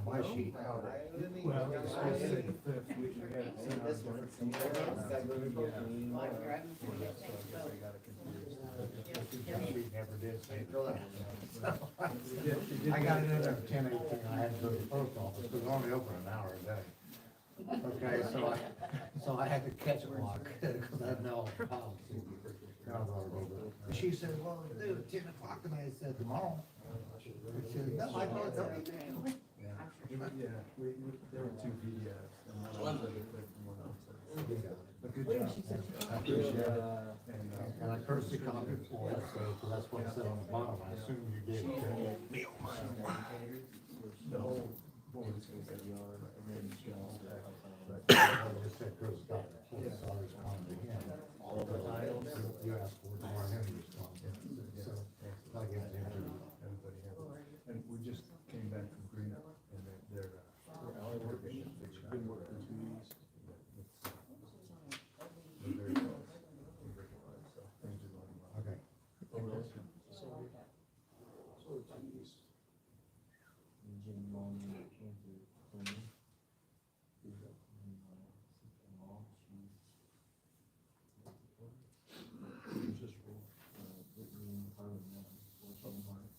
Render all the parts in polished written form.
my sheet. Well, it's supposed to say the fifth, we had it sent out. So I guess I got it confused. She never did say it. I got it in there at 10:18, I had to go to the post office, because it's only open an hour a day. Okay, so I had to catch a lock, because I had no policy. She said, well, dude, 10 o'clock, and I said, tomorrow. She said, no, I thought that was. Yeah, there were two PDFs, and one was a fifth and one else. But good job. I appreciate it. And I courtesy copied for it, so that's what it said on the bottom, I assume you did. The whole board is gonna say the R, and then I just said courtesy copy, so I responded to him. All the titles, you asked for it, or him to respond. So, I gave it to him. everybody here. And we just came back from Green Up, and they're working, they've been working 2 weeks. They're very close. They're very close, so things are going well. Okay. Oh, really?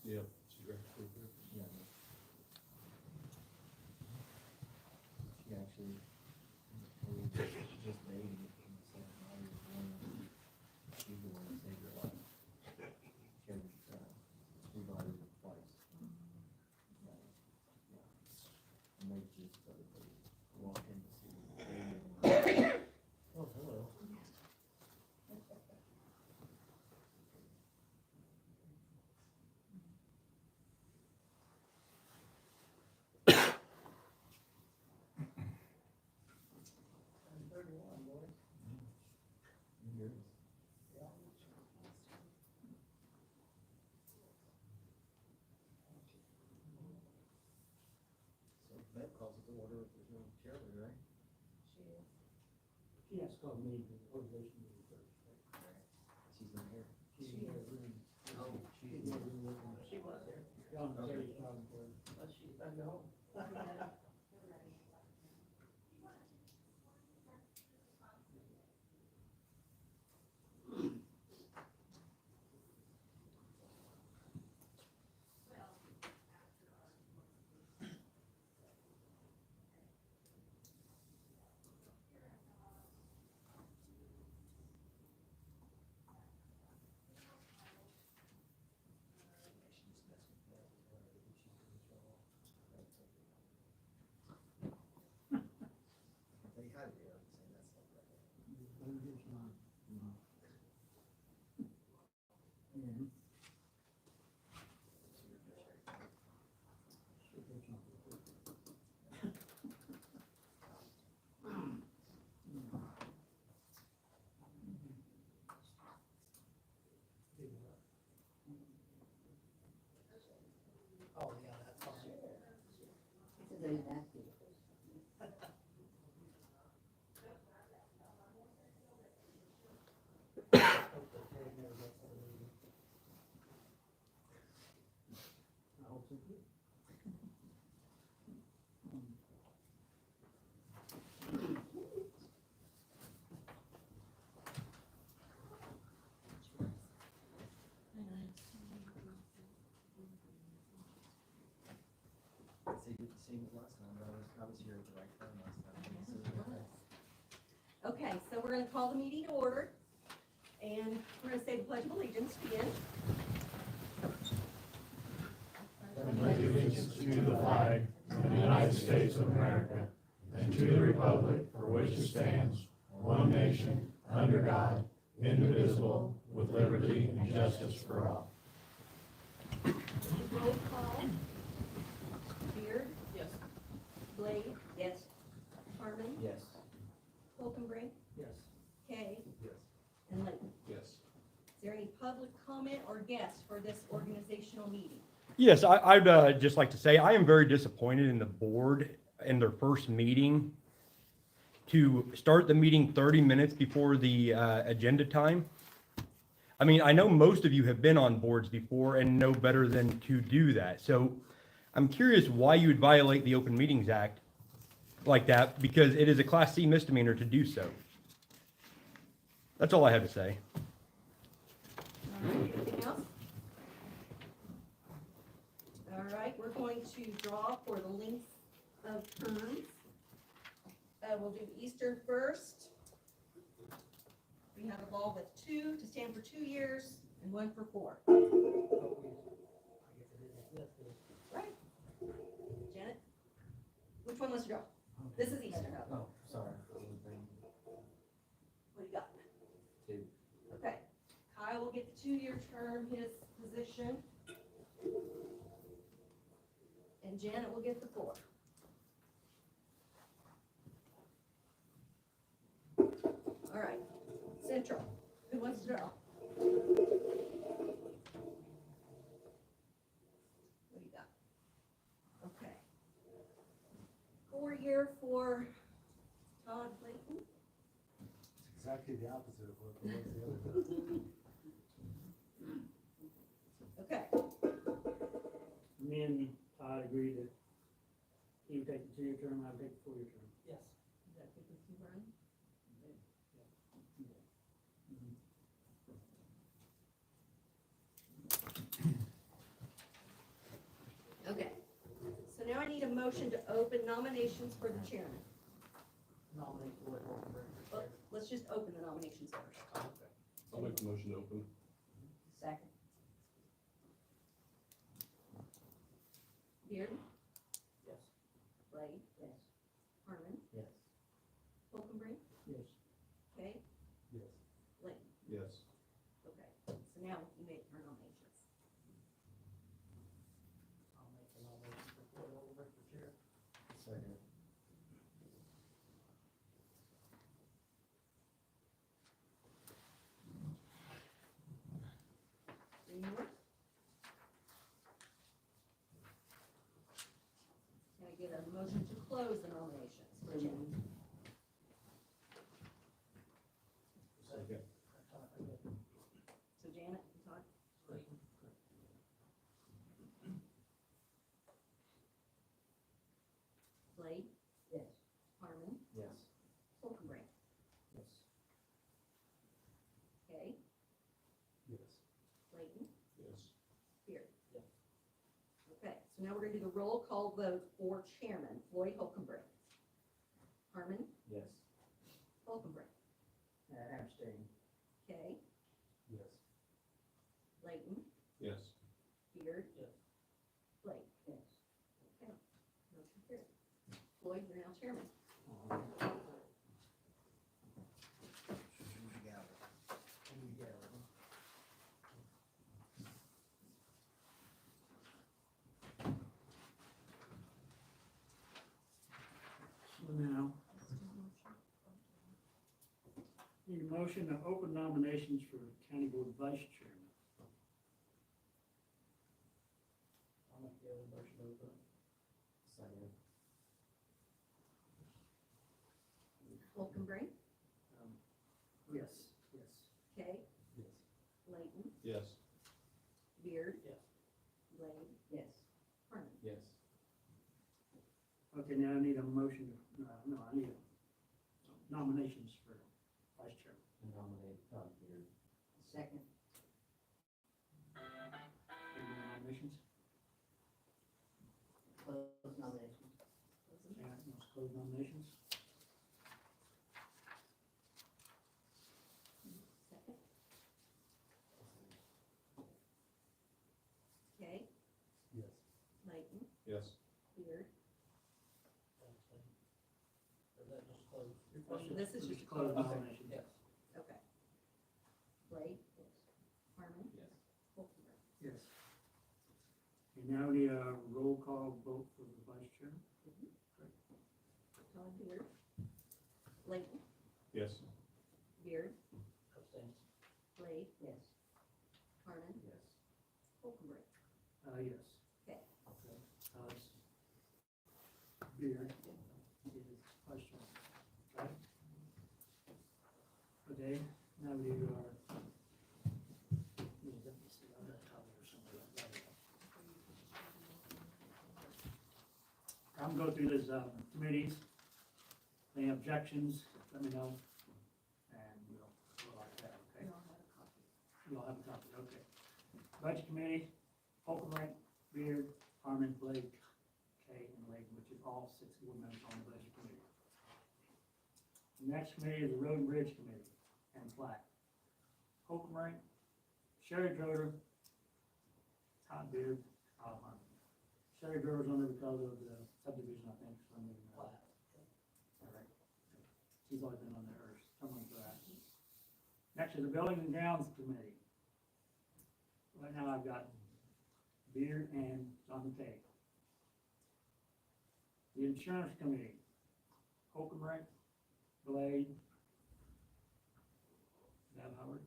Yeah, she's right. Yeah. She actually, just made it in the second night, she's the one that saved her life. She had, revived her twice. And they just, walk in to see her. Oh, hello. So that calls it to order if there's no chairman, right? She has to call me, the organization meeting first. She's not here. She's in the room. Oh, She's in the room. She was there. John Terry's talking to her. But she's back at home. They had it there, saying that's not right. Oh, yeah, that's fine. It's a very nasty. I hope so too. They did the same as last time, but I was here at the right time last time. Okay, so we're gonna call the meeting to order, and we're gonna say the Pledge of Allegiance again. Allegiance to the flag of the United States of America and to the republic for which it stands, one nation, under God, indivisible, with liberty and justice for all. Roll call. Beard, Yes. Blade, yes. Harmon, Yes. Wolkenbrink, Yes. Kay, Yes. and Layton. Yes. Is there any public comment or guests for this organizational meeting? Yes, I'd just like to say I am very disappointed in the board in their first meeting to start the meeting 30 minutes before the agenda time. I mean, I know most of you have been on boards before and know better than to do that. So I'm curious why you would violate the Open Meetings Act like that, because it is a Class C misdemeanor to do so. That's all I have to say. Anything else? All right, we're going to draw for the length of terms. We'll do Eastern first. We have a ball with 2 to stand for 2 years and 1 for 4. Right. Janet? Which one wants to draw? This is Eastern. Oh, sorry. I was bringing What do you got? 2. Okay. Kyle will get the 2-year term, his position. And Janet will get the 4. All right, Central, who wants to draw? What do you got? Okay. 4-year for Todd Clayton. Exactly the opposite of what the other does. Okay, Me and Todd agreed that he would take the 2-year term, I would take the 4-year term. Yes. is that good with you, Brian? Okay, so now I need a motion to open nominations for the chairman. Nominate Lloyd Holmberg. Well, let's just open the nominations first. I'll make the motion to open. Second. Beard? Yes. Blade? Yes. Harmon? Yes. Holcomb? Yes. Okay, Yes. Layton? Yes. Okay, so now you make our nominations. I'll make the nomination for Lloyd Holmberg for chair. Second. 3 more? Can I get a motion to close the nominations for chairman? Second. So Janet, and Todd? Blade? Yes. Harmon? Yes. Holcomb? Yes. Okay, Yes. Layton? Yes. Beard? Yes. Okay, so now we're gonna do the roll call vote for chairman, Floyd Holcomb. Harmon? Yes. Holcomb. Abstain. Okay, Yes. Layton? Yes. Beard? Yes. Blake? Yes. Okay, motion carried. Floyd, you're now chairman. So now, need a motion to open nominations for county board vice chairman. I'll make the other motion to open. Second. Holcomb? Yes. Yes. Okay, Yes. Layton? Yes. Beard? Yes. Blade? Yes. Harmon? Yes. Okay, now I need a motion, I need nominations for vice chairman. Nominate Todd Beard. Second. Any nominations? Close nominations. Yeah, let's close nominations. Second. Okay, Yes. Layton? Yes. Beard? Or is that just close? This is just Close close. nominations. Yes. Okay. Blade? Yes. Harmon? Yes. Holcomb? Yes. And now we need a roll call vote for the vice chairman. Todd Beard? Layton? Yes. Beard? Abstain. Blade? Yes. Harmon? Yes. Holcomb? Yes. Okay. It's Beard is vice chairman. Right? Okay, now we are. Let me see, I'm gonna tell you something like that. I'm gonna go through this, committees. Any objections, let me know, and we'll like that, okay? You'll have a copy, okay. Budget committee, Holcomb, Wright, Beard, Harmon, Blake, Kay, and Layton, which is all 6 board members on the budget committee. The next committee is the Road and Bridge Committee and Plat. Holcomb, Wright, Sherry Droder, Todd Beard, Kyle Harmon. Sherry Droder's on there because of the subdivision, I think, for some reason. All right. She's always been on there, or someone for that. Next is the Building and Grounds Committee. Right now I've got Beard and Jonathan Kay. The Insurance Committee, Holcomb, Wright, Blade, Deb Howard,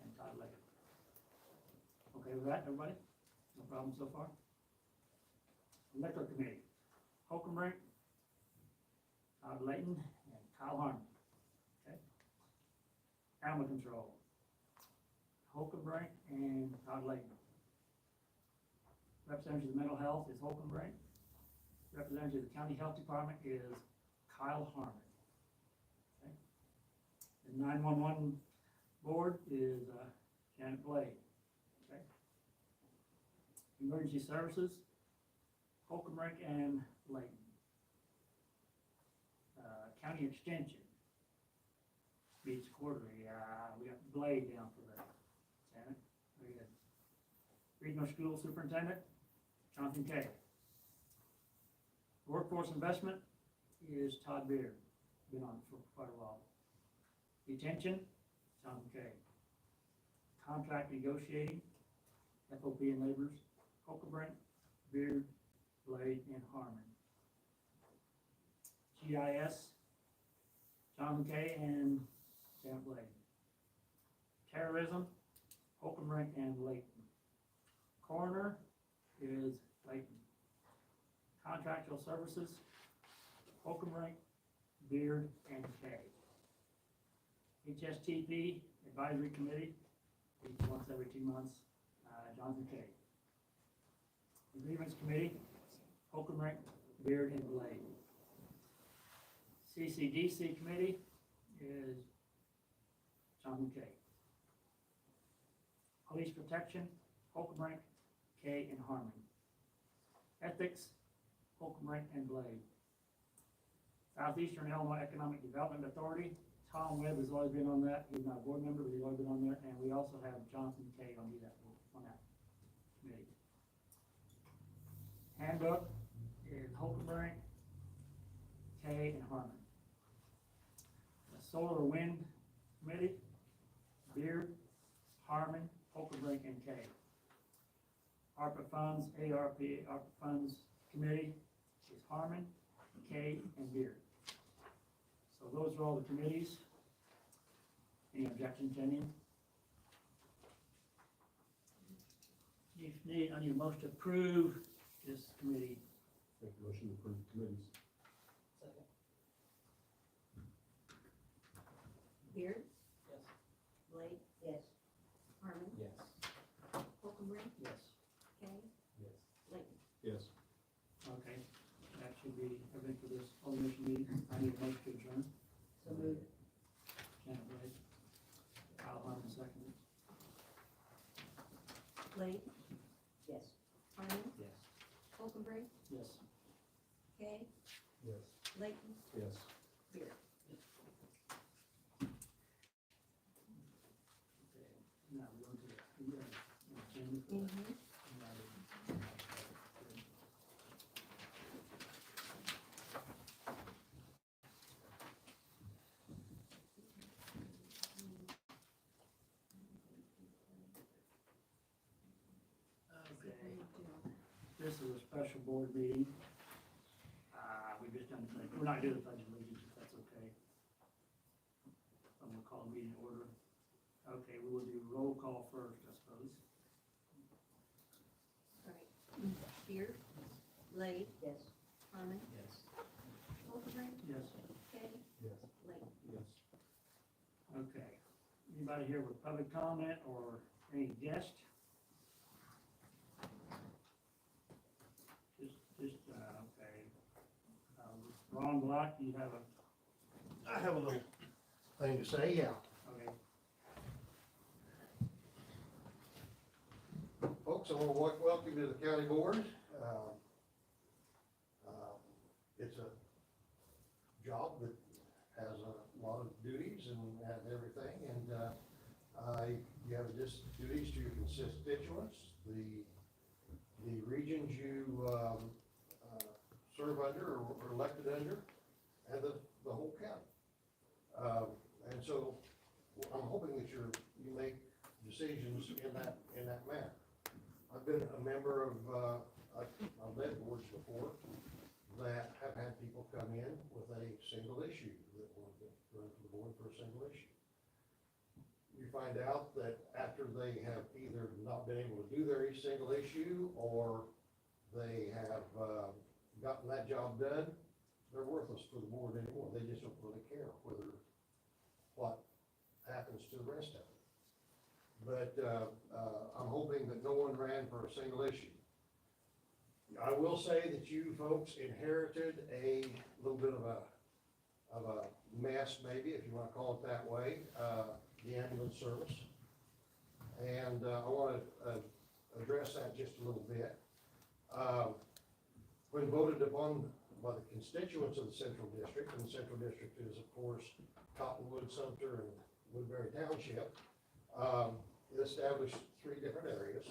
and Todd Layton. Okay with that, everybody? No problem so far? Liquor Committee, Holcomb, Wright, Todd Layton, and Kyle Harmon. Okay? Animal Control, Holcomb, Wright, and Todd Layton. Representative of Mental Health is Holcomb, Wright. Representative of the County Health Department is Kyle Harmon. Okay? The 911 Board is Janet Blade. Okay? Emergency Services, Holcomb, Wright, and Layton. County Extension meets quarterly. We got Blade down for that. Janet, very good. Regional School Superintendent, Jonathan Kay. Workforce Investment is Todd Beard, been on for quite a while. Detention, Jonathan Kay. Contract Negotiating, FOP and Laborers, Holcomb, Beard, Blade, and Harmon. GIS, Jonathan Kay and Janet Blade. Terrorism, Holcomb, and Layton. Coroner is Layton. Contractual Services, Holcomb, Beard, and Kay. HSTP Advisory Committee, meets once every 2 months, Jonathan Kay. The Grievance Committee, Holcomb, Beard, and Blade. CCDC Committee is Jonathan Kay. Police Protection, Holcomb, Kay, and Harmon. Ethics, Holcomb, and Blade. Southeastern Illinois Economic Development Authority, Tom Webb has always been on that. He's not a board member, but he's always been on there. And we also have Jonathan Kay on that committee. Handbook is Holcomb, Kay, and Harmon. The Solar Wind Committee, Beard, Harmon, Holcomb, and Kay. ARPA Funds, ARPA Funds Committee is Harmon, Kay, and Beard. So those are all the committees. Any objections, Jenny? If need, I need a motion to approve this committee. Make a motion to approve committees. Second. Beard, Yes. Blade? Yes. Harmon? Yes. Holcomb, Yes. Kay? Yes. Layton? Yes. Okay, that should be everything for this commission meeting. I need a motion to adjourn. So moved. Janet Blade. Kyle Harmon, second. Blade? Yes. Harmon? Yes. Holcomb, Yes. Kay? Yes. Layton? Yes. Beard? Okay, now we're going to the, agenda for that. Mm-hmm. Okay, this is a special board meeting. We've just done the pledge, we're not doing the pledge of allegiance, if that's okay. I'm gonna call the meeting to order. Okay, we will do roll call first, I suppose. All right. Beard? Blade? Yes. Harmon? Yes. Holcomb, Yes. Kay? Yes. Layton? Yes. Okay, anybody here with public comment or any guest? Just Ron Black, you have I have a little thing to say, yeah. okay. Folks, I want to welcome you to the county board. It's a job that has a lot of duties and everything, and you have duties to your constituents, the regions you serve under or elected under, and the whole county. And so I'm hoping that you make decisions in that manner. I've been a member of, I've led boards before that have had people come in with a single issue that want to run for the board for a single issue. You find out that after they have either not been able to do their single issue or they have gotten that job done, they're worthless for the board anymore. They just don't really care what happens to the rest of it. But I'm hoping that no one ran for a single issue. I will say that you folks inherited a little bit of a mess, maybe, if you want to call it that way, the ambulance service. And I want to address that just a little bit. When voted upon by the constituents of the Central District, and the Central District is, of course, Cottonwood, Sumter, and Woodbury Township, it established 3 different areas.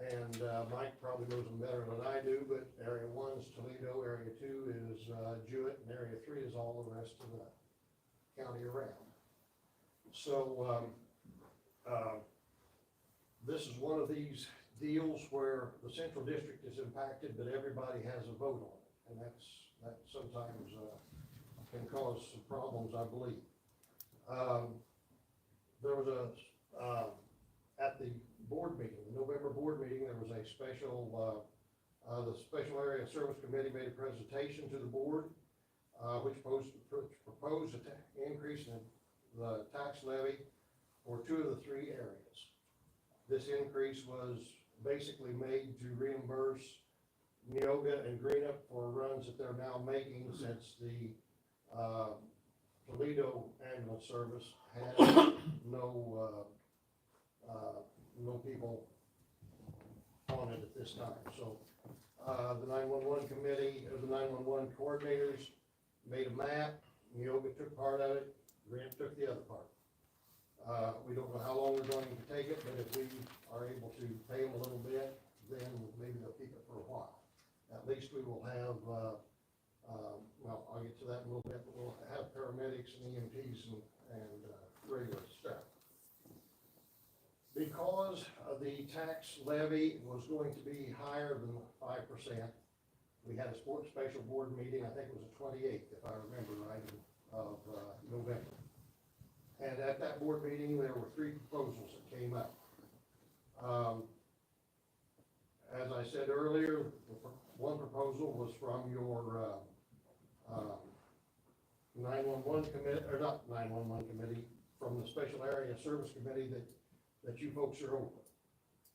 And Mike probably knows them better than I do, but Area 1 is Toledo, Area 2 is Jewett, and Area 3 is all the rest of the county around. So this is one of these deals where the Central District is impacted, but everybody has a vote on it. And that sometimes can cause some problems, I believe. There was at the board meeting, the November board meeting, there was a special, the Special Area Service Committee made a presentation to the board, which proposed an increase in the tax levy for 2 of the 3 areas. This increase was basically made to reimburse Neoga and Greenup for runs that they're now making since the Toledo ambulance service had no people on it at this time. So the 911 committee, or the 911 coordinators made a map. Neoga took part of it, Grant took the other part. We don't know how long they're going to take it, but if we are able to pay them a little bit, then maybe they'll keep it for a while. At least we will have, well, I'll get to that in a little bit, but we'll have paramedics and EMTs and regular staff. Because the tax levy was going to be higher than 5%, we had a special board meeting, I think it was the 28th, if I remember right, of November. And at that board meeting, there were 3 proposals that came up. As I said earlier, one proposal was from your 911 committee, or not 911 committee, from the Special Area Service Committee that you folks are over.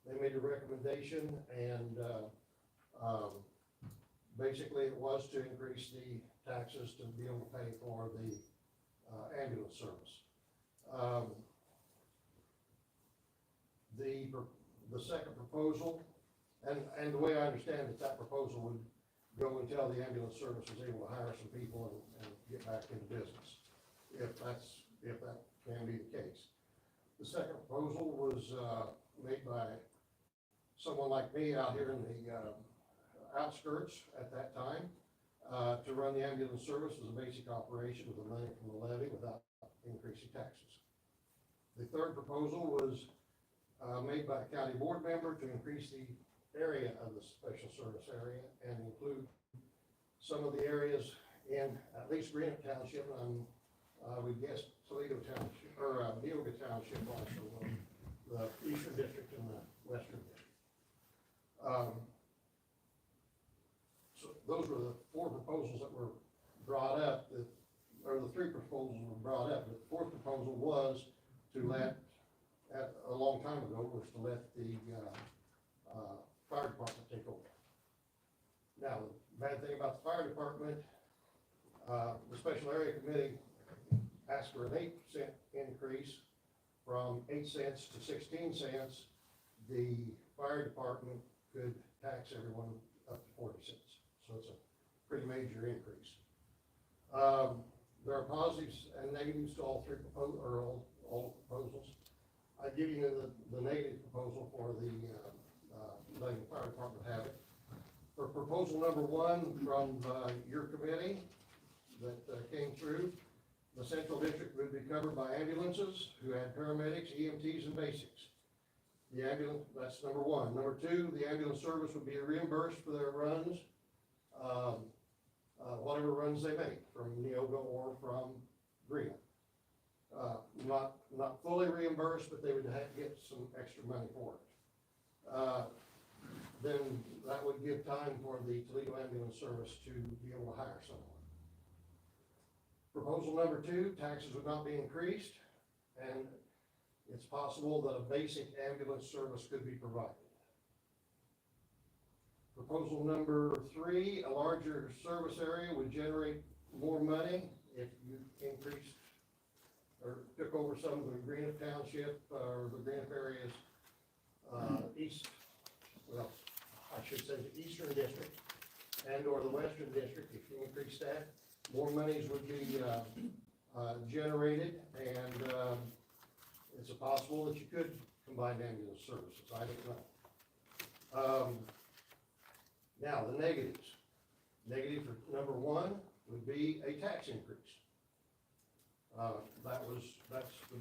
They made a recommendation, and basically it was to increase the taxes to be able to pay for the ambulance service. The second proposal, and the way I understand it, that proposal would go until the ambulance service was able to hire some people and get back into business, if that can be the case. The second proposal was made by someone like me out here in the outskirts at that time, to run the ambulance service as a basic operation with the money from the levy without increasing taxes. The third proposal was made by a county board member to increase the area of the special service area and include some of the areas in at least Greenup Township, and we guess Toledo Township, or Neoga Township also, the Eastern District and the Western District. So those were the 4 proposals that were brought up, or the 3 proposals were brought up. The 4th proposal was to let, a long time ago, was to let the fire department take over. Now, the bad thing about the fire department The special area committee asked for an 8% increase from 8 cents to 16 cents. The fire department could tax everyone up to 40 cents. So it's a pretty major increase. There are positives and negatives to all three all proposals. I give you the negative proposal for the letting the fire department have it. For proposal number 1 from your committee that came through, the central district would be covered by ambulances who had paramedics, EMTs, and basics. The ambulance, that's number 1. Number 2, the ambulance service would be reimbursed for their runs, whatever runs they make from Neoga or from Green. Not fully reimbursed, but they would have to get some extra money for it. Then that would give time for the Toledo Ambulance Service to be able to hire someone. Proposal number 2, taxes would not be increased, and it's possible that a basic ambulance service could be provided. Proposal number 3, a larger service area would generate more money if you increased or took over some of the Greenup Township or the Greenup areas I should say the Eastern District and or the Western District. If you increase that, more monies would be generated, and it's possible that you could combine ambulance services. I don't know. Now, the negatives. Negative for number 1 would be a tax increase. That's the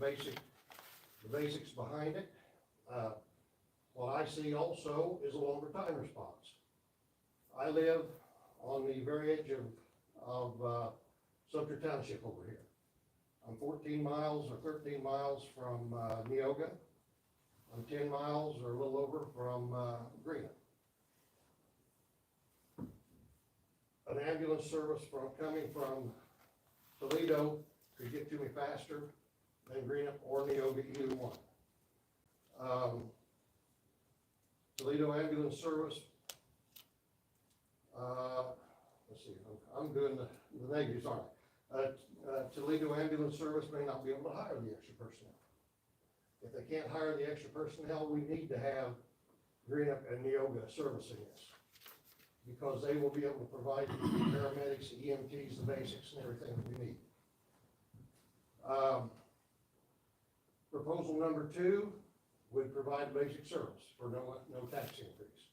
basics behind it. What I see also is a longer time response. I live on the very edge of Sumter Township over here. I'm 14 miles or 13 miles from Neoga. I'm 10 miles or a little over from Greenup. An ambulance service coming from Toledo could get to me faster than Greenup or Neoga, either one. Toledo Ambulance Service, let's see, I'm doing the negatives, aren't I? Toledo Ambulance Service may not be able to hire the extra personnel. If they can't hire the extra personnel, we need to have Greenup and Neoga servicing this, because they will be able to provide the paramedics, the EMTs, the basics, and everything that we need. Proposal number 2 would provide basic service for no tax increase.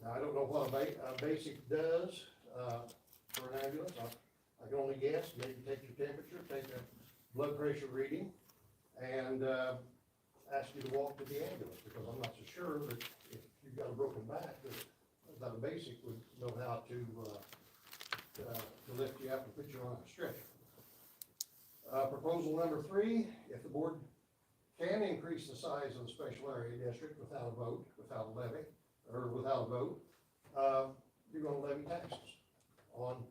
Now, I don't know what a basic does for an ambulance. I can only guess. Maybe take your temperature, take a blood pressure reading, and ask you to walk to the ambulance, because I'm not so sure that if you've got a broken back, that a basic would know how to lift you up and put you on a stretcher. Proposal number 3, if the board can increase the size of the special area district without a vote, without a levy, or without a vote, you're going to levy taxes on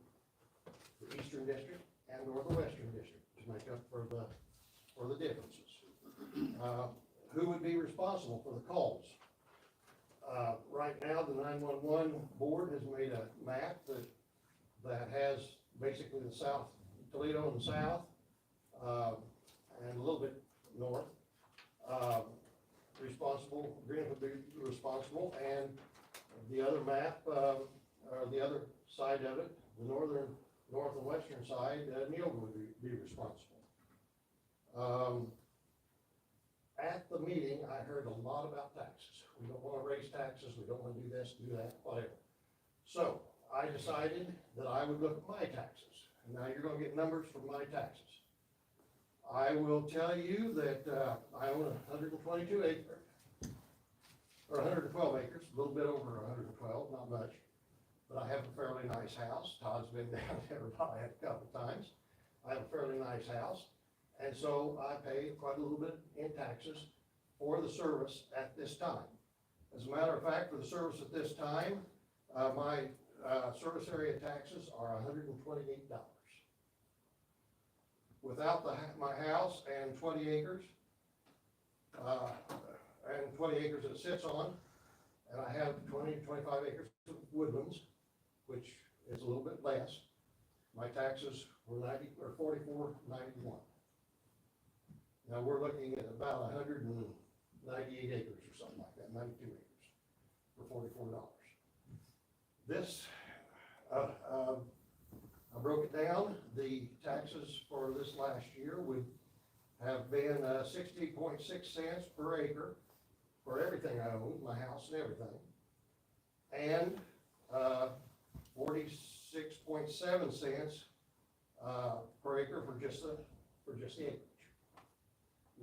the Eastern District and or the Western District to make up for the differences. Who would be responsible for the calls? Right now, the 911 board has made a map that has basically the South, Toledo in the south, and a little bit north. Responsible, Green would be responsible, and the other map, or the other side of it, the north and western side, Neoga would be responsible. At the meeting, I heard a lot about taxes. We don't want to raise taxes, we don't want to do this, do that, whatever. So I decided that I would look at my taxes. And now you're going to get numbers from my taxes. I will tell you that I own 122 acres, or 112 acres, a little bit over 112, not much. But I have a fairly nice house. Todd's been down there about a couple times. I have a fairly nice house. And so I pay quite a little bit in taxes for the service at this time. As a matter of fact, for the service at this time, my service area taxes are $128. Without my house and 20 acres, it sits on, and I have 20 to 25 acres of woodlands, which is a little bit less. my taxes were 44.91. Now, we're looking at about 198 acres or something like that, 92 acres for $44. This, I broke it down, the taxes for this last year would have been 60.6 cents per acre for everything I own, my house and everything. And 46.7 cents per acre for just the acreage.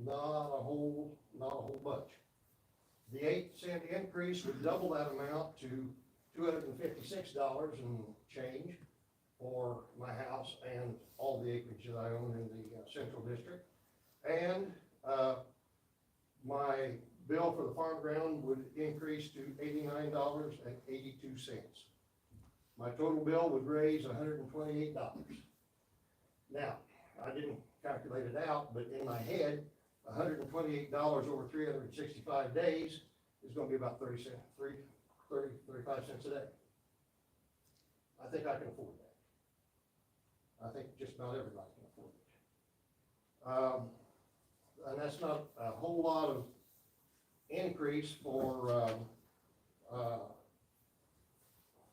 Not a whole bunch. The 8-cent increase would double that amount to $256 and change for my house and all the acreage that I own in the central district. And my bill for the farm ground would increase to $89.82. My total bill would raise $128. Now, I didn't calculate it out, but in my head, $128 over 365 days is gonna be about 35 cents a day. I think I can afford that. I think just about everybody can afford it. And that's not a whole lot of increase for, a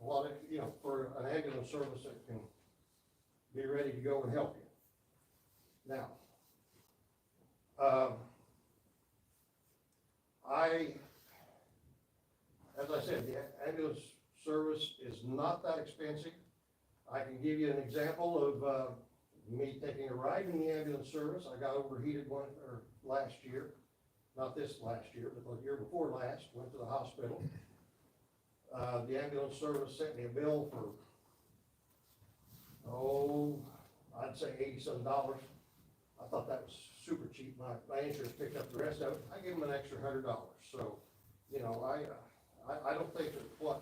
lot of, for an ambulance service that can be ready to go and help you. Now, as I said, the ambulance service is not that expensive. I can give you an example of me taking a ride in the ambulance service. I got overheated last year, not this last year, but the year before last, went to the hospital. The ambulance service sent me a bill for, I'd say $80-some. I thought that was super cheap. My insurance picked up the rest of it. I gave them an extra $100. So, I don't think that what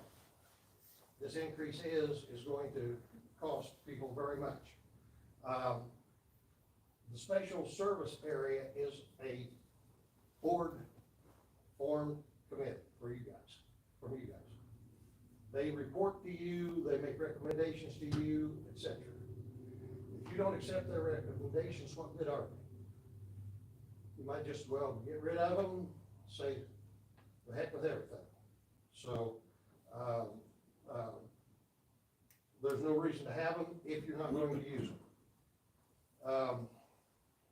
this increase is going to cost people very much. The special service area is a board-formed committee for you guys, from you guys. They report to you, they make recommendations to you, etc. If you don't accept their recommendations, what good are they? You might just, well, get rid of them, say, the heck with everything. So, there's no reason to have them if you're not going to use them.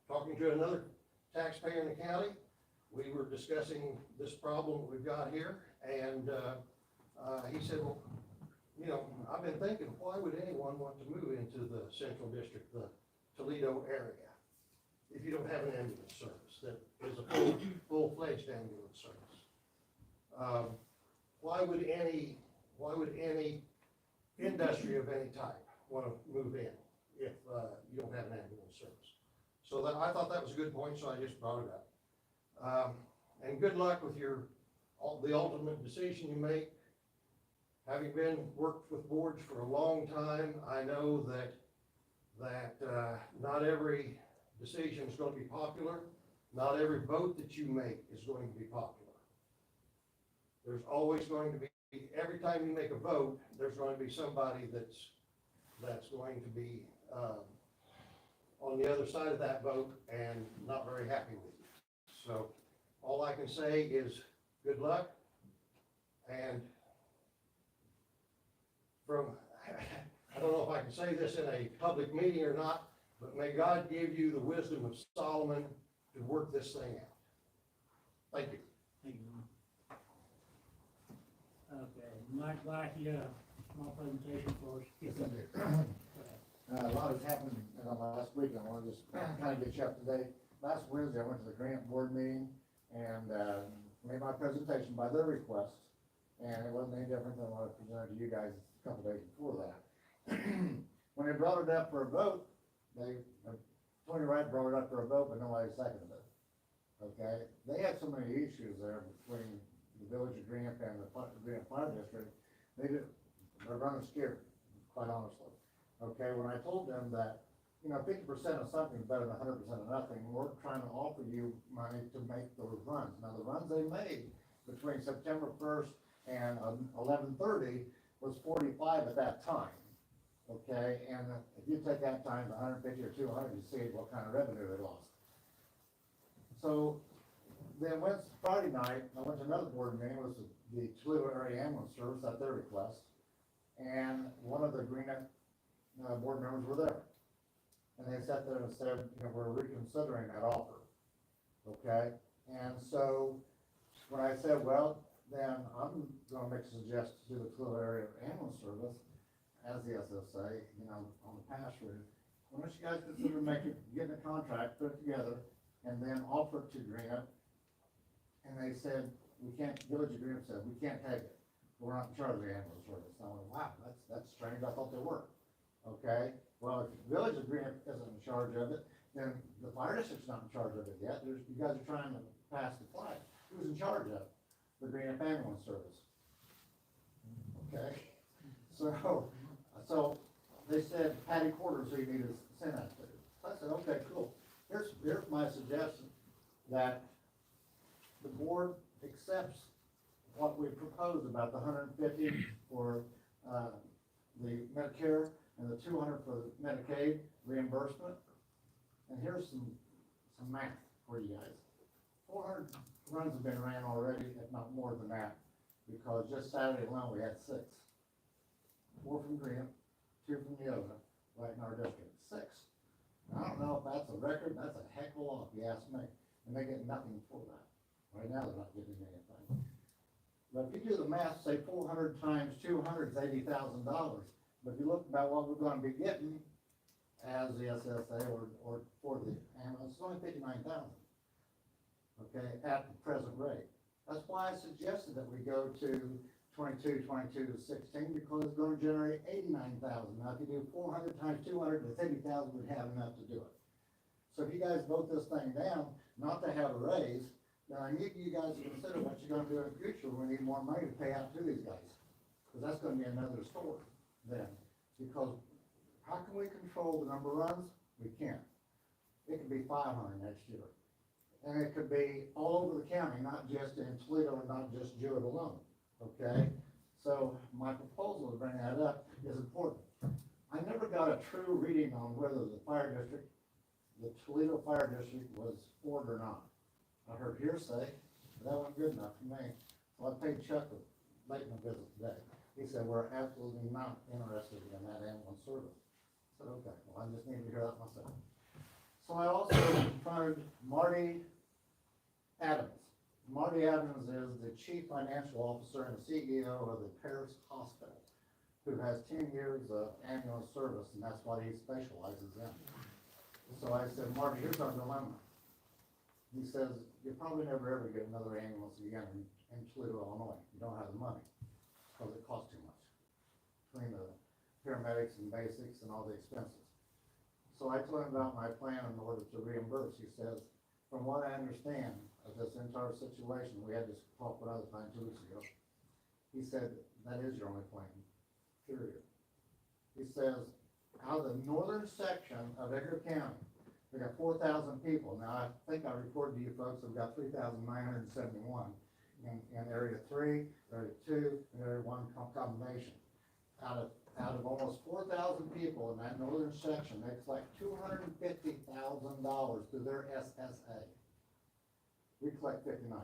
Talking to another taxpayer in the county, we were discussing this problem we've got here, and he said, well, I've been thinking, why would anyone want to move into the central district, the Toledo area, if you don't have an ambulance service that is a full-fledged ambulance service? Why would any industry of any type want to move in if you don't have an ambulance service? So I thought that was a good point, so I just brought it up. And good luck with the ultimate decision you make. Having worked with boards for a long time, I know that not every decision is going to be popular. Not every vote that you make is going to be popular. There's always going to be, every time you make a vote, there's going to be somebody that's going to be on the other side of that vote and not very happy with you. So all I can say is good luck, and I don't know if I can say this in a public meeting or not, but may God give you the wisdom of Solomon to work this thing out. Thank you. Thank you. Okay, Mike Black, you got a small presentation for us. Yes, I do. A lot has happened in the last week, and I want to just kind of get you up to date. Last Wednesday, I went to the grant board meeting and made my presentation by their request, and it wasn't any different than what I presented to you guys a couple days before that. When they brought it up for a vote, Tony Wright brought it up for a vote, but nobody seconded it. Okay, they had so many issues there between the village of Grant and the Grant Fire District. They're running scared, quite honestly. Okay, when I told them that 50% of something is better than 100% of nothing, we're trying to offer you money to make those runs. Now, the runs they made between September 1st and 11/30 was 45 at that time. okay? And if you take that times 150 or 200, you see what kind of revenue they lost. So then Friday night, I went to another board meeting, it was the Toledo Area Ambulance Service at their request. And one of the Green board members were there. And they sat there and said, we're reconsidering that offer, okay? And so when I said, well, then I'm gonna make a suggestion to the Toledo Area Ambulance Service as the SSA, on the pass route. Why don't you guys consider getting a contract, put it together, and then offer it to Greenup? And they said, Village of Greenup said, we can't take it. We're not in charge of the ambulance service. And I went, wow, that's strange. I thought they were. Okay, well, if the Village of Greenup isn't in charge of it, then the fire district's not in charge of it yet. You guys are trying to pass the flag. Who's in charge of it? The Greenup Ambulance Service. Okay, so they said Patty Quarters who you need to send that to. So I said, okay, cool. Here's my suggestion, that the board accepts what we proposed about the 150 for the Medicare and the 200 for Medicaid reimbursement. And here's some math for you guys. 400 runs have been ran already, if not more than that, because just Saturday alone we had 6. 4 from Greenup, 2 from Neola, right in our district. 6. Now, I don't know if that's a record. That's a heck of a lot, if you ask me. And they get nothing for that. Right now, they're not getting anything. But if you do the math, say 400 times 200 is $80,000. But if you look about what we're going to be getting as the SSA or for the ambulance, it's only $59,000. Okay, at the present rate. That's why I suggested that we go to 22 to 16, because it's going to generate $89,000. Now, if you do 400 times 200, that's $80,000, we'd have enough to do it. So if you guys vote this thing down, not to have a raise, then I need you guys to consider what you're going to do in the future when we need more money to pay out to these guys. Because that's going to be another story then. Because how can we control the number of runs? We can't. It could be 500 next year. And it could be all over the county, not just in Toledo and not just Jewett alone. Okay? So my proposal to bring that up is important. I never got a true reading on whether the fire district, the Toledo Fire District, was for it or not. I heard hearsay, but that wasn't good enough for me. So I paid Chuck a late in the visit today. He said, we're absolutely not interested in that ambulance service. I said, okay, well, I just need to hear that myself. So I also confronted Marty Adams. Marty Adams is the Chief Financial Officer and the CEO of the Paris Hospital, who has 10 years of ambulance service, and that's what he specializes in. So I said, Marty, here's our dilemma. He says, you'll probably never ever get another ambulance again in Toledo, Illinois. You don't have the money, because it costs too much, between the paramedics and basics and all the expenses. So I told him about my plan in order to reimburse. He says, from what I understand of this entire situation, we had this talk one other time 2 weeks ago. He said, that is your only plan, period. He says, out of the northern section of Edgar County, we got 4,000 people. Now, I think I reported to you folks, we've got 3,971 in Area 3, Area 2, and Area 1 combination. Out of almost 4,000 people in that northern section, they collect $250,000 through their SSA. We collect 59.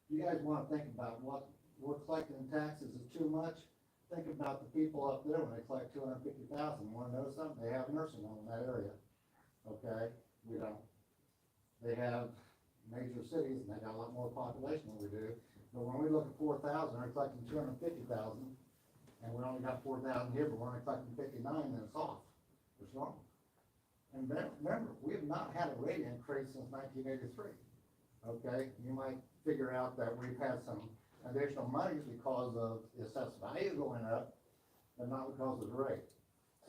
You guys want to think about what we're collecting in taxes is too much? Think about the people up there when they collect 250,000. Want to know something? They have nursing home in that area. Okay, we don't. They have major cities and they got a lot more population than we do. But when we look at 4,000, they're collecting 250,000, and we only got 4,000 here, but we're only collecting 59. Then it's off. It's wrong. And remember, we have not had a rate increase since 1983. Okay, you might figure out that we've had some additional monies because of the assessed value going up, but not because of the rate.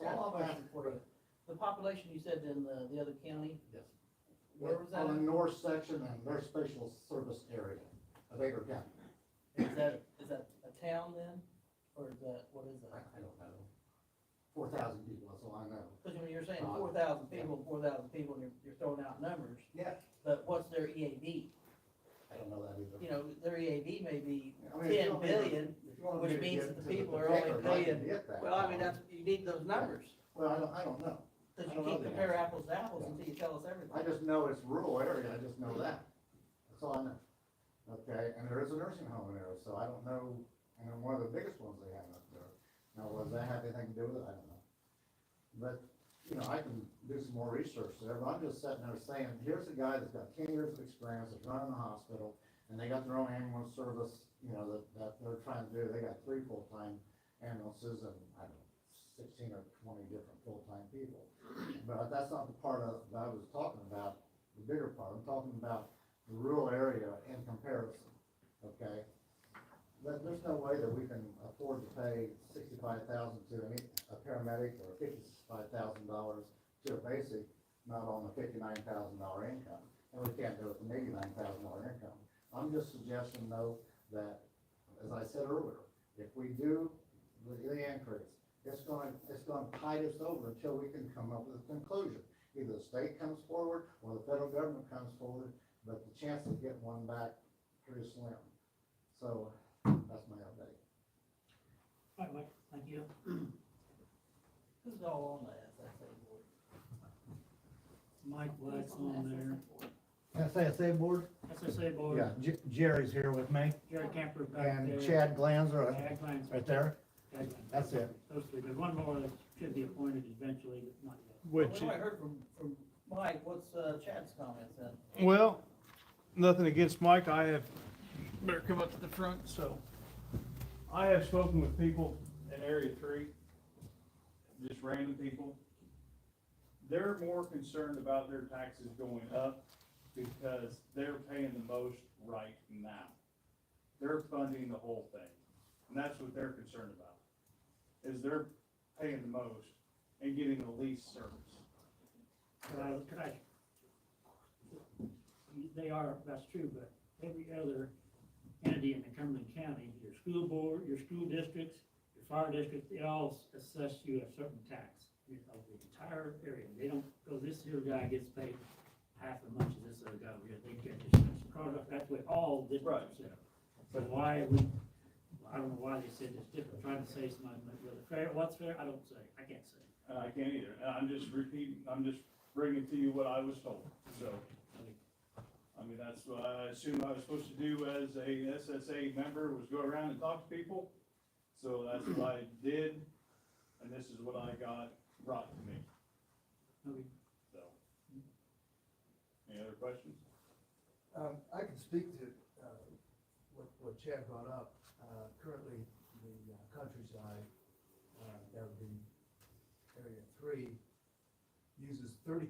So I'll have a question for you. The population you said in the other county, Yes. where was that? On the north section and their special service area of Edgar County. Is that a town then? Or is that, what is I that? don't know. 4,000 people, that's all I know. Because when you're saying 4,000 people, and you're throwing out numbers, Yeah. but what's their EAV? I don't know that either. You know, their EAV may be I mean, if you 10 don't billion, if wanna Which get means to that the the people are only particulars, I can paying, get that. well, I mean, that's, you need those numbers, Well, I don't know. because I you don't know can't the compare answer. apples to apples until you tell us everything. I just know it's rural area, I just know that. That's all I know. Okay, and there is a nursing home in there, so I don't know, and one of the biggest ones they have up there. Now, does that have anything to do with it? I don't know. But, you know, I can do some more research there, but I'm just sitting there saying, here's a guy that's got 10 years of experience, that's running a hospital, and they got their own ambulance service, you know, that they're trying to do. They got 3 full-time ambulances and, I don't know, 16 or 20 different full-time people. But that's not the part of, that I was talking about, the bigger part. I'm talking about the rural area in comparison, okay? But there's no way that we can afford to pay $65,000 to a paramedic or $55,000 to a basic, not on a $59,000 income. And we can't do it with $89,000 income. I'm just suggesting though, that, as I said earlier, if we do the increase, it's gonna tide us over until we can come up with a conclusion. Either the state comes forward or the federal government comes forward, but the chance of getting one back pretty slim. So, that's my update. All right, Mike, thank you. Who's all on the SSA board? Mike Black's on there. SSA board? SSA board. Yeah, Jerry's here with me, Jerry Camper back there. and Chad Glanzer, Chad Glantz. right there. Chad Glantz. That's it. Those three, there's one more that should be appointed eventually, but not yet. Which? Well, I heard from Mike, what's Chad's comments then? Well, nothing against Mike, I have, better come up to the front, so. I have spoken with people in Area 3, just random people. They're more concerned about their taxes going up because they're paying the most right now. They're funding the whole thing, and that's what they're concerned about, is they're paying the most and getting the least service. They are, that's true, but every other entity in the Cumberland County, your school board, your school districts, your fire district, they all assess you a certain tax of the entire area. They don't, go, this here guy gets paid half as much as this other guy over here. They get this, that's what all districts are set up. So why we, I don't know why they said it's different, trying to say something, whether fair, what's fair, I don't say, I can't say. I can't either, I'm just repeating, I'm just bringing to you what I was told, so. I mean, that's what I assumed I was supposed to do as a SSA member, was go around and talk to people. So that's what I did, and this is what I got brought to me, Okay. so. Any other questions? I can speak to, what Chad brought up. Currently, the countryside, that would be Area 3, uses 30%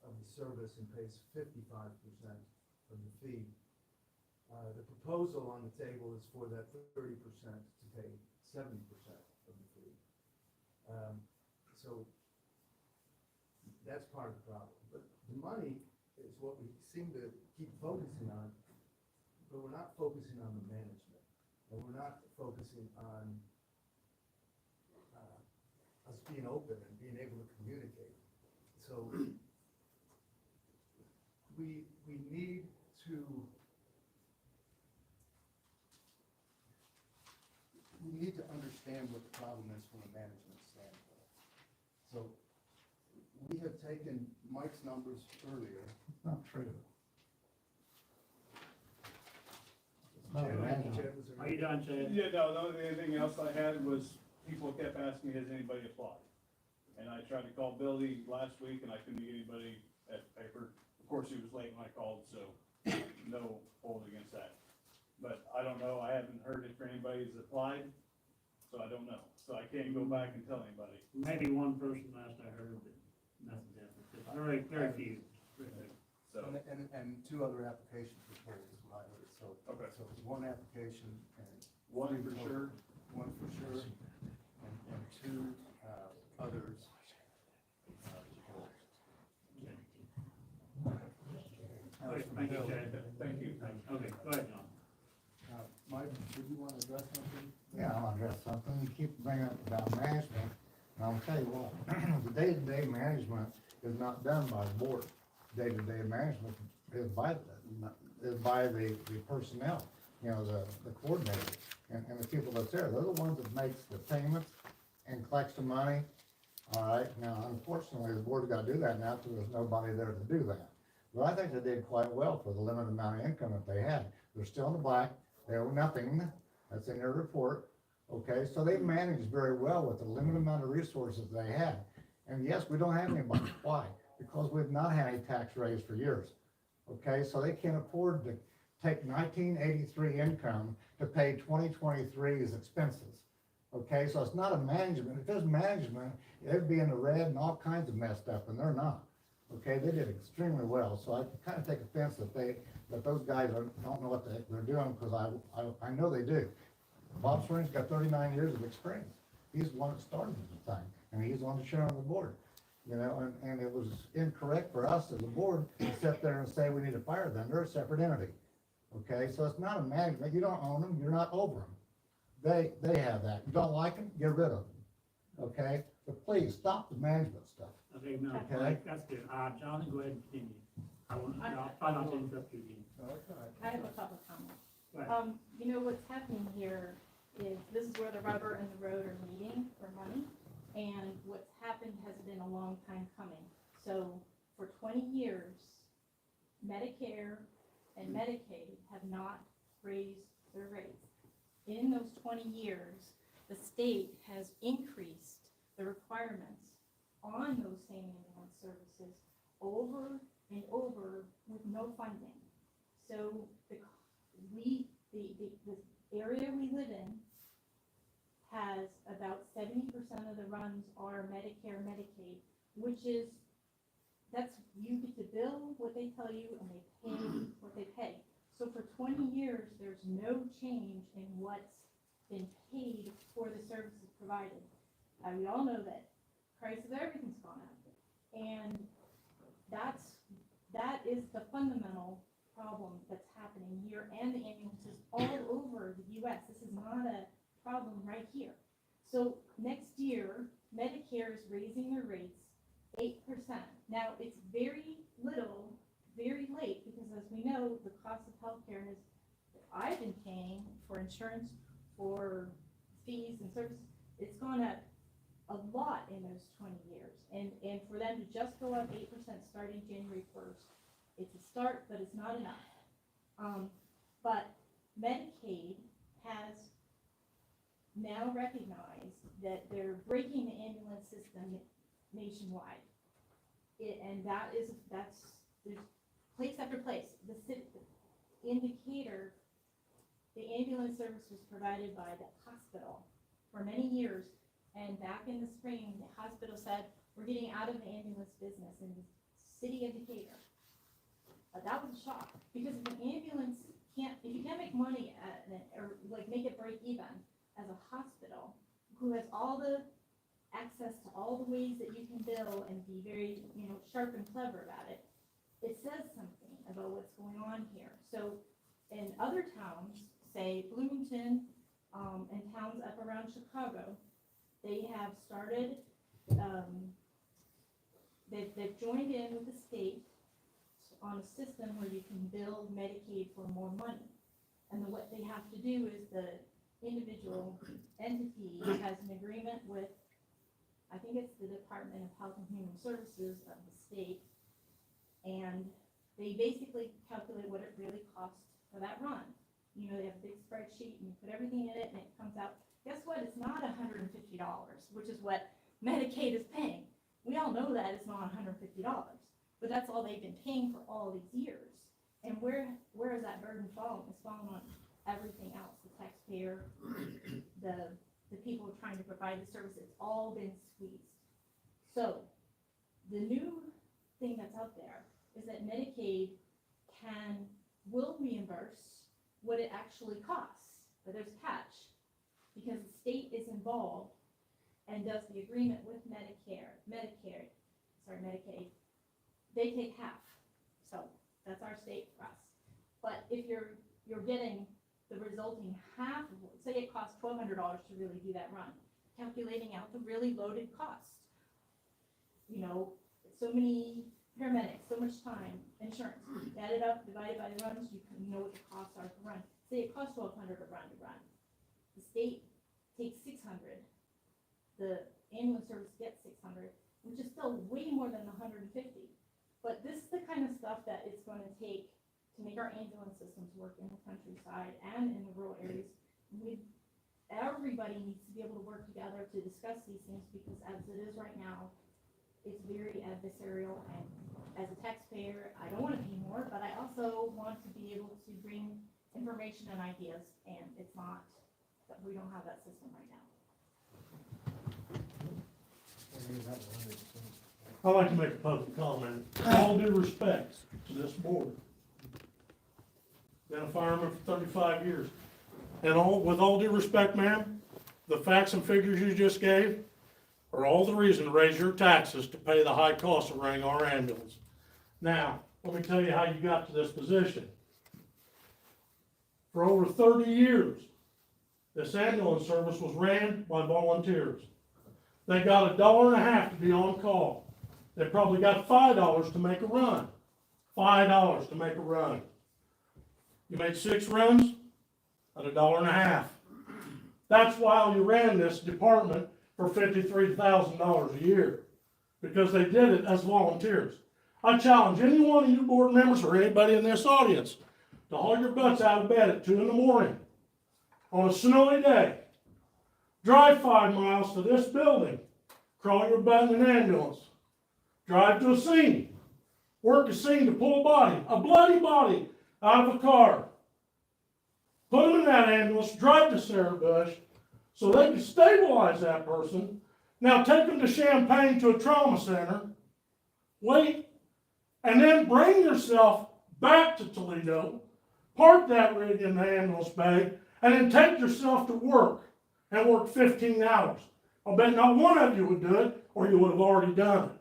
of the service and pays 55% of the fee. The proposal on the table is for that 30% to pay 70% of the fee. So that's part of the problem. But the money is what we seem to keep focusing on, but we're not focusing on the management. And we're not focusing on us being open and being able to communicate. So we need to understand what the problem is from a management standpoint. So we have taken Mike's numbers earlier. Not true. Chad, No, man. Chad, was there- Are you done, Chad? Yeah, no, the only thing else I had was, people kept asking me, has anybody applied? And I tried to call Billy last week and I couldn't get anybody at the paper. Of course, he was late when I called, so no hold against that. But I don't know, I haven't heard if anybody's applied, so I don't know. So I can't go back and tell anybody. Maybe one person last I heard, but nothing definite. Very, very few. So, And 2 other applications were pulled, is what I heard. So, okay. so it's 1 application and. One 3 for total. sure. 1 for sure, and 2 others. Okay, thank you, Chad. Thank you. Okay, go ahead, John. Mike, did you want to address something? Yeah, I'll address something. You keep bringing up about management, and I'll tell you what, the day-to-day management is not done by the board. Day-to-day management is by the personnel. you know, the coordinator and the people that's there. They're the ones that makes the payments and collects the money. All right, now unfortunately, the board's gotta do that now because there's nobody there to do that. But I think they did quite well for the limited amount of income that they had. They're still in the black, they owe nothing, that's in their report. Okay, so they managed very well with the limited amount of resources they had. And yes, we don't have anybody, why? Because we've not had any tax raise for years. Okay, so they can't afford to take 1983 income to pay 2023's expenses. Okay, so it's not a management, if there's management, they'd be in the red and all kinds of messed up, and they're not. Okay, they did extremely well, so I kind of take offense that those guys don't know what they're doing, because I know they do. Bob Sweeney's got 39 years of experience. He's the one that started the thing, and he's on the chair of the board. You know, and it was incorrect for us as a board to sit there and say we need to fire them. They're a separate entity. Okay, so it's not a management. You don't own them. You're not over them. They have that. You don't like them, get rid of them. Okay, but please stop the management stuff. Okay, no, Okay. that's good. Jonathan, go ahead and continue. I'll try not to interrupt you again. I have a couple of comments. Go ahead. You know, what's happening here is this is where the rubber and the road are meeting for money. And what's happened has been a long time coming. So for 20 years, Medicare and Medicaid have not raised their rates. In those 20 years, the state has increased the requirements on those same ambulance services over and over with no funding. So the area we live in has about 70% of the runs are Medicare, Medicaid, which is, you get to bill what they tell you and they pay what they pay. So for 20 years, there's no change in what's been paid for the services provided. We all know that price of everything's gone up. And that is the fundamental problem that's happening here, and the ambulances all over the US. This is not a problem right here. So next year, Medicare is raising their rates 8%. Now, it's very little, very late, because as we know, the cost of healthcare is, I've been paying for insurance, for fees and services, it's gone up a lot in those 20 years. And for them to just go up 8% starting January 1st, it's a start, but it's not enough. But Medicaid has now recognized that they're breaking the ambulance system nationwide. There's place after place. In Decatur, the ambulance service was provided by the hospital for many years, and back in the spring, the hospital said, we're getting out of the ambulance business in the city of Decatur. That was a shock, because if if you can't make money or like make it break even as a hospital, who has all the access to all the ways that you can bill and be very, sharp and clever about it, it says something about what's going on here. So in other towns, say Bloomington, and towns up around Chicago, they have started, they've joined in with the state on a system where you can bill Medicaid for more money. And what they have to do is the individual entity has an agreement with, I think it's the Department of Health and Human Services of the state, and they basically calculate what it really costs for that run. They have a big spreadsheet and you put everything in it and it comes out. Guess what? It's not $150, which is what Medicaid is paying. We all know that it's not $150, but that's all they've been paying for all these years. And where is that burden falling? It's falling on everything else, the taxpayer, the people trying to provide the service. It's all been squeezed. So the new thing that's out there is that Medicaid will reimburse what it actually costs, but there's a catch, because the state is involved and does the agreement with Medicaid. They take half, so that's our state for us. But if you're getting the resulting half of say it costs $1,200 to really do that run, calculating out the really loaded costs. So many paramedics, so much time, insurance, add it up, divide it by the runs, you can know what the costs are per run. say it costs 1,200 to run. The state takes 600, the ambulance service gets 600, which is still way more than the 150. But this is the kind of stuff that it's gonna take to make our ambulance systems work in the countryside and in the rural areas. Everybody needs to be able to work together to discuss these things, because as it is right now, it's very adversarial, and as a taxpayer, I don't wanna pay more, but I also want to be able to bring information and ideas, and it's not, that we don't have that system right now. I'd like to make a public comment. All due respect to this board. Been a fireman for 35 years. And with all due respect, ma'am, the facts and figures you just gave are all the reason to raise your taxes to pay the high cost of running our ambulance. Now, let me tell you how you got to this position. For over 30 years, this ambulance service was ran by volunteers. They got $1.50 to be on call. They probably got $5 to make a run. $5 to make a run. You made 6 runs at $1.50. That's why you ran this department for $53,000 a year, because they did it as volunteers. I challenge any one of you board members or anybody in this audience to haul your butts out of bed at 2 in the morning on a snowy day, drive 5 miles to this building, crawl your butt in an ambulance, drive to a scene, work a scene to pull a bloody body out of a car, put them in that ambulance, drive to Sarah Bush so they can stabilize that person. Now take them to Champaign to a trauma center, wait, and then bring yourself back to Toledo, park that rig in the ambulance bay, and then take yourself to work and work 15 hours. I'll bet not one of you would do it, or you would have already done it.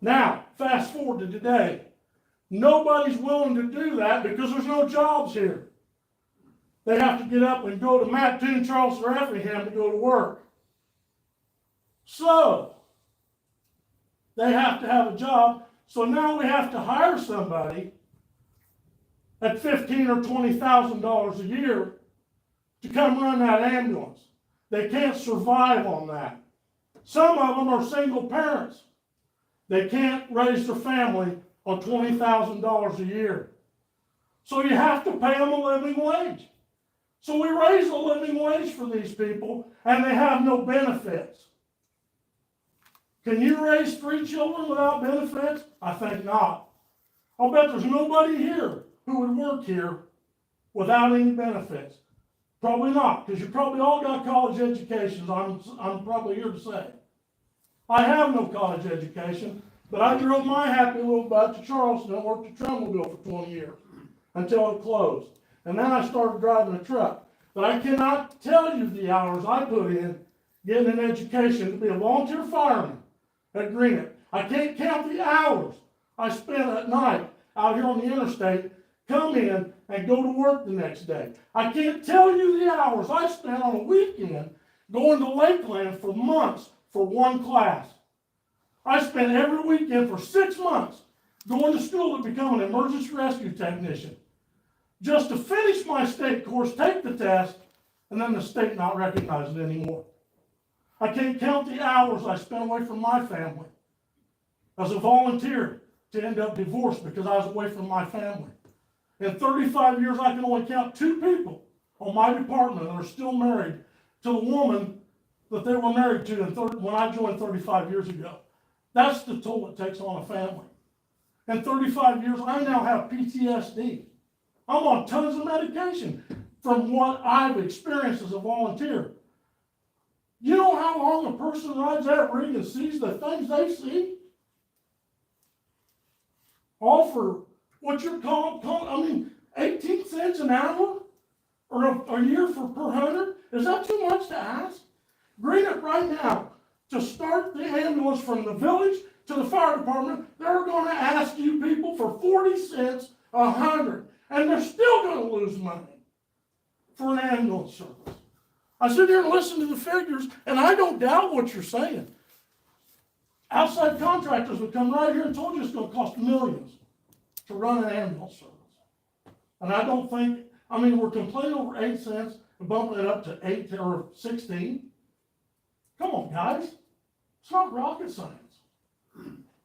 Now, fast forward to today. Nobody's willing to do that because there's no jobs here. They have to get up and go to Mattoon, Charleston, or Effingham to go to work. So, they have to have a job. So now we have to hire somebody at $15,000 or $20,000 a year to come run that ambulance. They can't survive on that. Some of them are single parents. They can't raise their family on $20,000 a year. So you have to pay them a living wage. So we raise a living wage for these people, and they have no benefits. Can you raise 3 children without benefits? I think not. I'll bet there's nobody here who would work here without any benefits. Probably not, because you probably all got college educations, I'm probably here to say. I have no college education, but I drove my happy little butt to Charleston and worked at Trumbullville for 20 years until it closed. And then I started driving a truck. But I cannot tell you the hours I put in getting an education to be a volunteer fireman at Greenup. I can't count the hours I spent at night out here on the interstate, come in and go to work the next day. I can't tell you the hours I spent on a weekend going to Lakeland for months for one class. I spent every weekend for 6 months going to school to become an emergency rescue technician, just to finish my state course, take the test, and then the state not recognize it anymore. I can't count the hours I spent away from my family as a volunteer to end up divorced because I was away from my family. In 35 years, I can only count 2 people on my department that are still married to the woman that they were married to when I joined 35 years ago. That's the toll it takes on a family. In 35 years, I now have PTSD. I'm on tons of medication from what I've experienced as a volunteer. You know how long a person rides that rig and sees the things they see? All for what you're calling, 18 cents an hour? Or a year per 100? Is that too much to ask? Greenup right now, to start the ambulance from the village to the fire department, they're going to ask you people for 40 cents a 100. And they're still going to lose money for an ambulance service. I sit here and listen to the figures, and I don't doubt what you're saying. Outside contractors would come right here and told you it's going to cost millions to run an ambulance service. And I don't think I mean, we're complaining over 8 cents and bumping it up to 8 or 16. Come on, guys. It's not rocket science.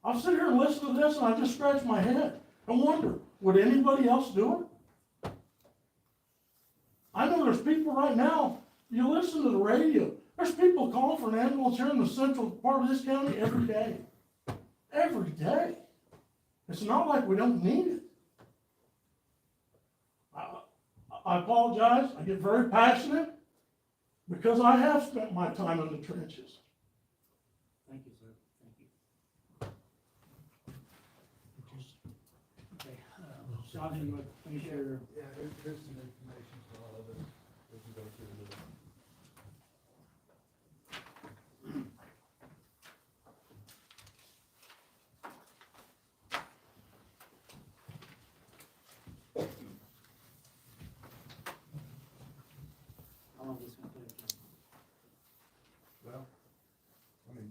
I'll sit here and listen to this and I just scratch my head and wonder, would anybody else do it? I know there's people right now, you listen to the radio, there's people calling for an ambulance here in the central part of this county every day. Every day. It's not like we don't need it. I apologize, I get very passionate because I have spent my time in the trenches. Thank you, sir, thank you. Okay, Sean, you want to finish your, Yeah, there's some information for all of us, we can go through the how long is this gonna take? Well, I mean,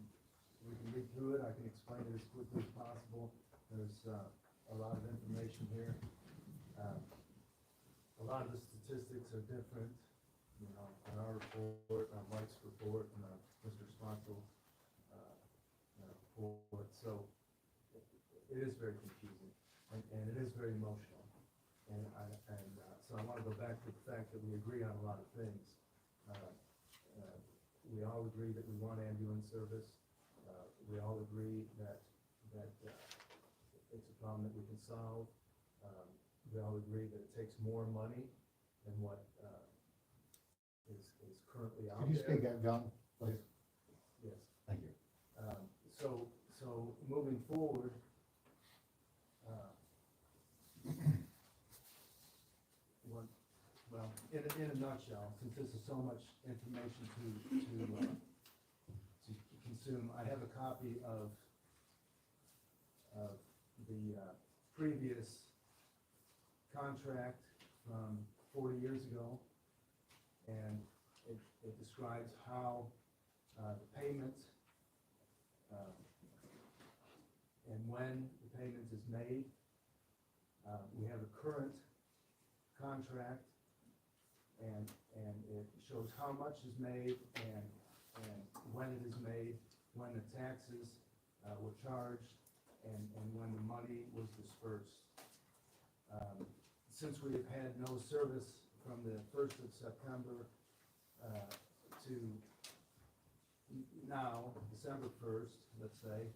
we can read through it, I can explain it as quickly as possible. There's, a lot of information here. A lot of the statistics are different, you know, on our report, on Mike's report, and Mr. Sponsil's, report, so it is very confusing, and it is very emotional. So I wanna go back to the fact that we agree on a lot of things. We all agree that we want ambulance service. We all agree that it's a problem that we can solve. We all agree that it takes more money than what is currently out Could you there. speak up, John, please? Yes. Thank you. So moving forward, well, in a nutshell, since this is so much information to consume, I have a copy of the previous contract from 40 years ago, and it describes how the payment and when the payment is made. We have a current contract, and it shows how much is made and when it is made, when the taxes were charged, and when the money was dispersed. Since we have had no service from the 1st of September to now, December 1st, let's say,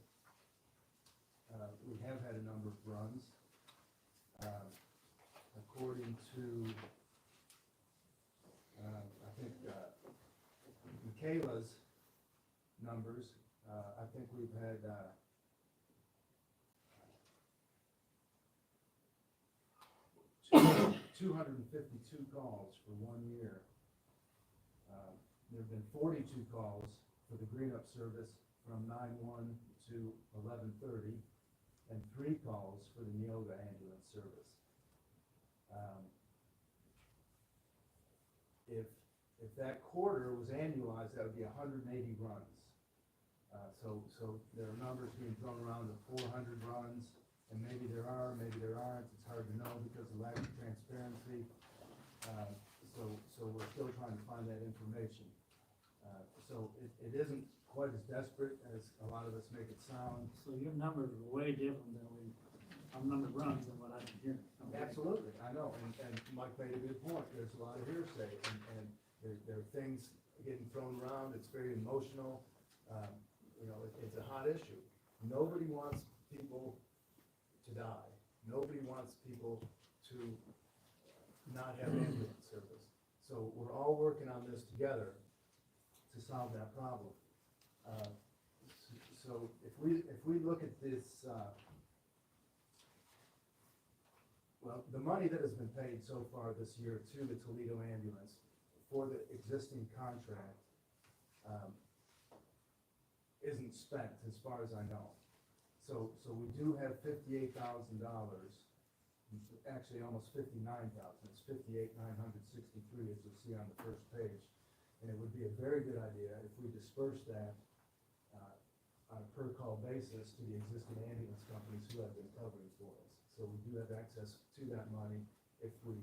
we have had a number of runs. According to, I think, Michaela's numbers, I think we've had, 252 calls for 1 year. There have been 42 calls for the green up service from 9/1 to 11/30, and 3 calls for the Neoga ambulance service. If that quarter was annualized, that would be 180 runs. So there are numbers being thrown around of 400 runs, and maybe there are, maybe there aren't. It's hard to know because of lack of transparency. So we're still trying to find that information. So it isn't quite as desperate as a lot of us make it sound. So your numbers are way different than our number runs than what I've been hearing. Absolutely, I know, and Mike made a good point. There's a lot of hearsay, and there are things getting thrown around. It's very emotional. You know, it's a hot issue. Nobody wants people to die. Nobody wants people to not have ambulance service. So we're all working on this together to solve that problem. So if we look at this, well, the money that has been paid so far this year to the Toledo ambulance for the existing contract isn't spent, as far as I know. So we do have $58,000, actually almost $59,000. It's $58,963, as you'll see on the first page. And it would be a very good idea if we disperse that on a per call basis to the existing ambulance companies who have been covering for us. So we do have access to that money if we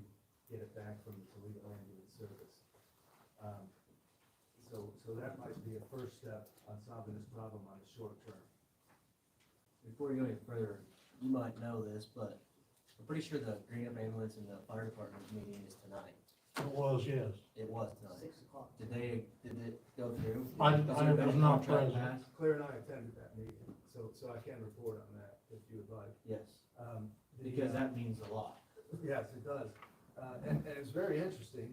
get it back from the Toledo Ambulance Service. So that might be a first step on solving this problem on the short term. Before you go any further, you might know this, but I'm pretty sure the Green Up Ambulance and the fire department's meeting is tonight. It was, yes. It was tonight. 6 o'clock. Did it go through? I Is was there a not contract present. passed? Claire and I attended that meeting, so I can report on that if you would like. Yes, The, because that means a lot. Yes, it does. And it's very interesting,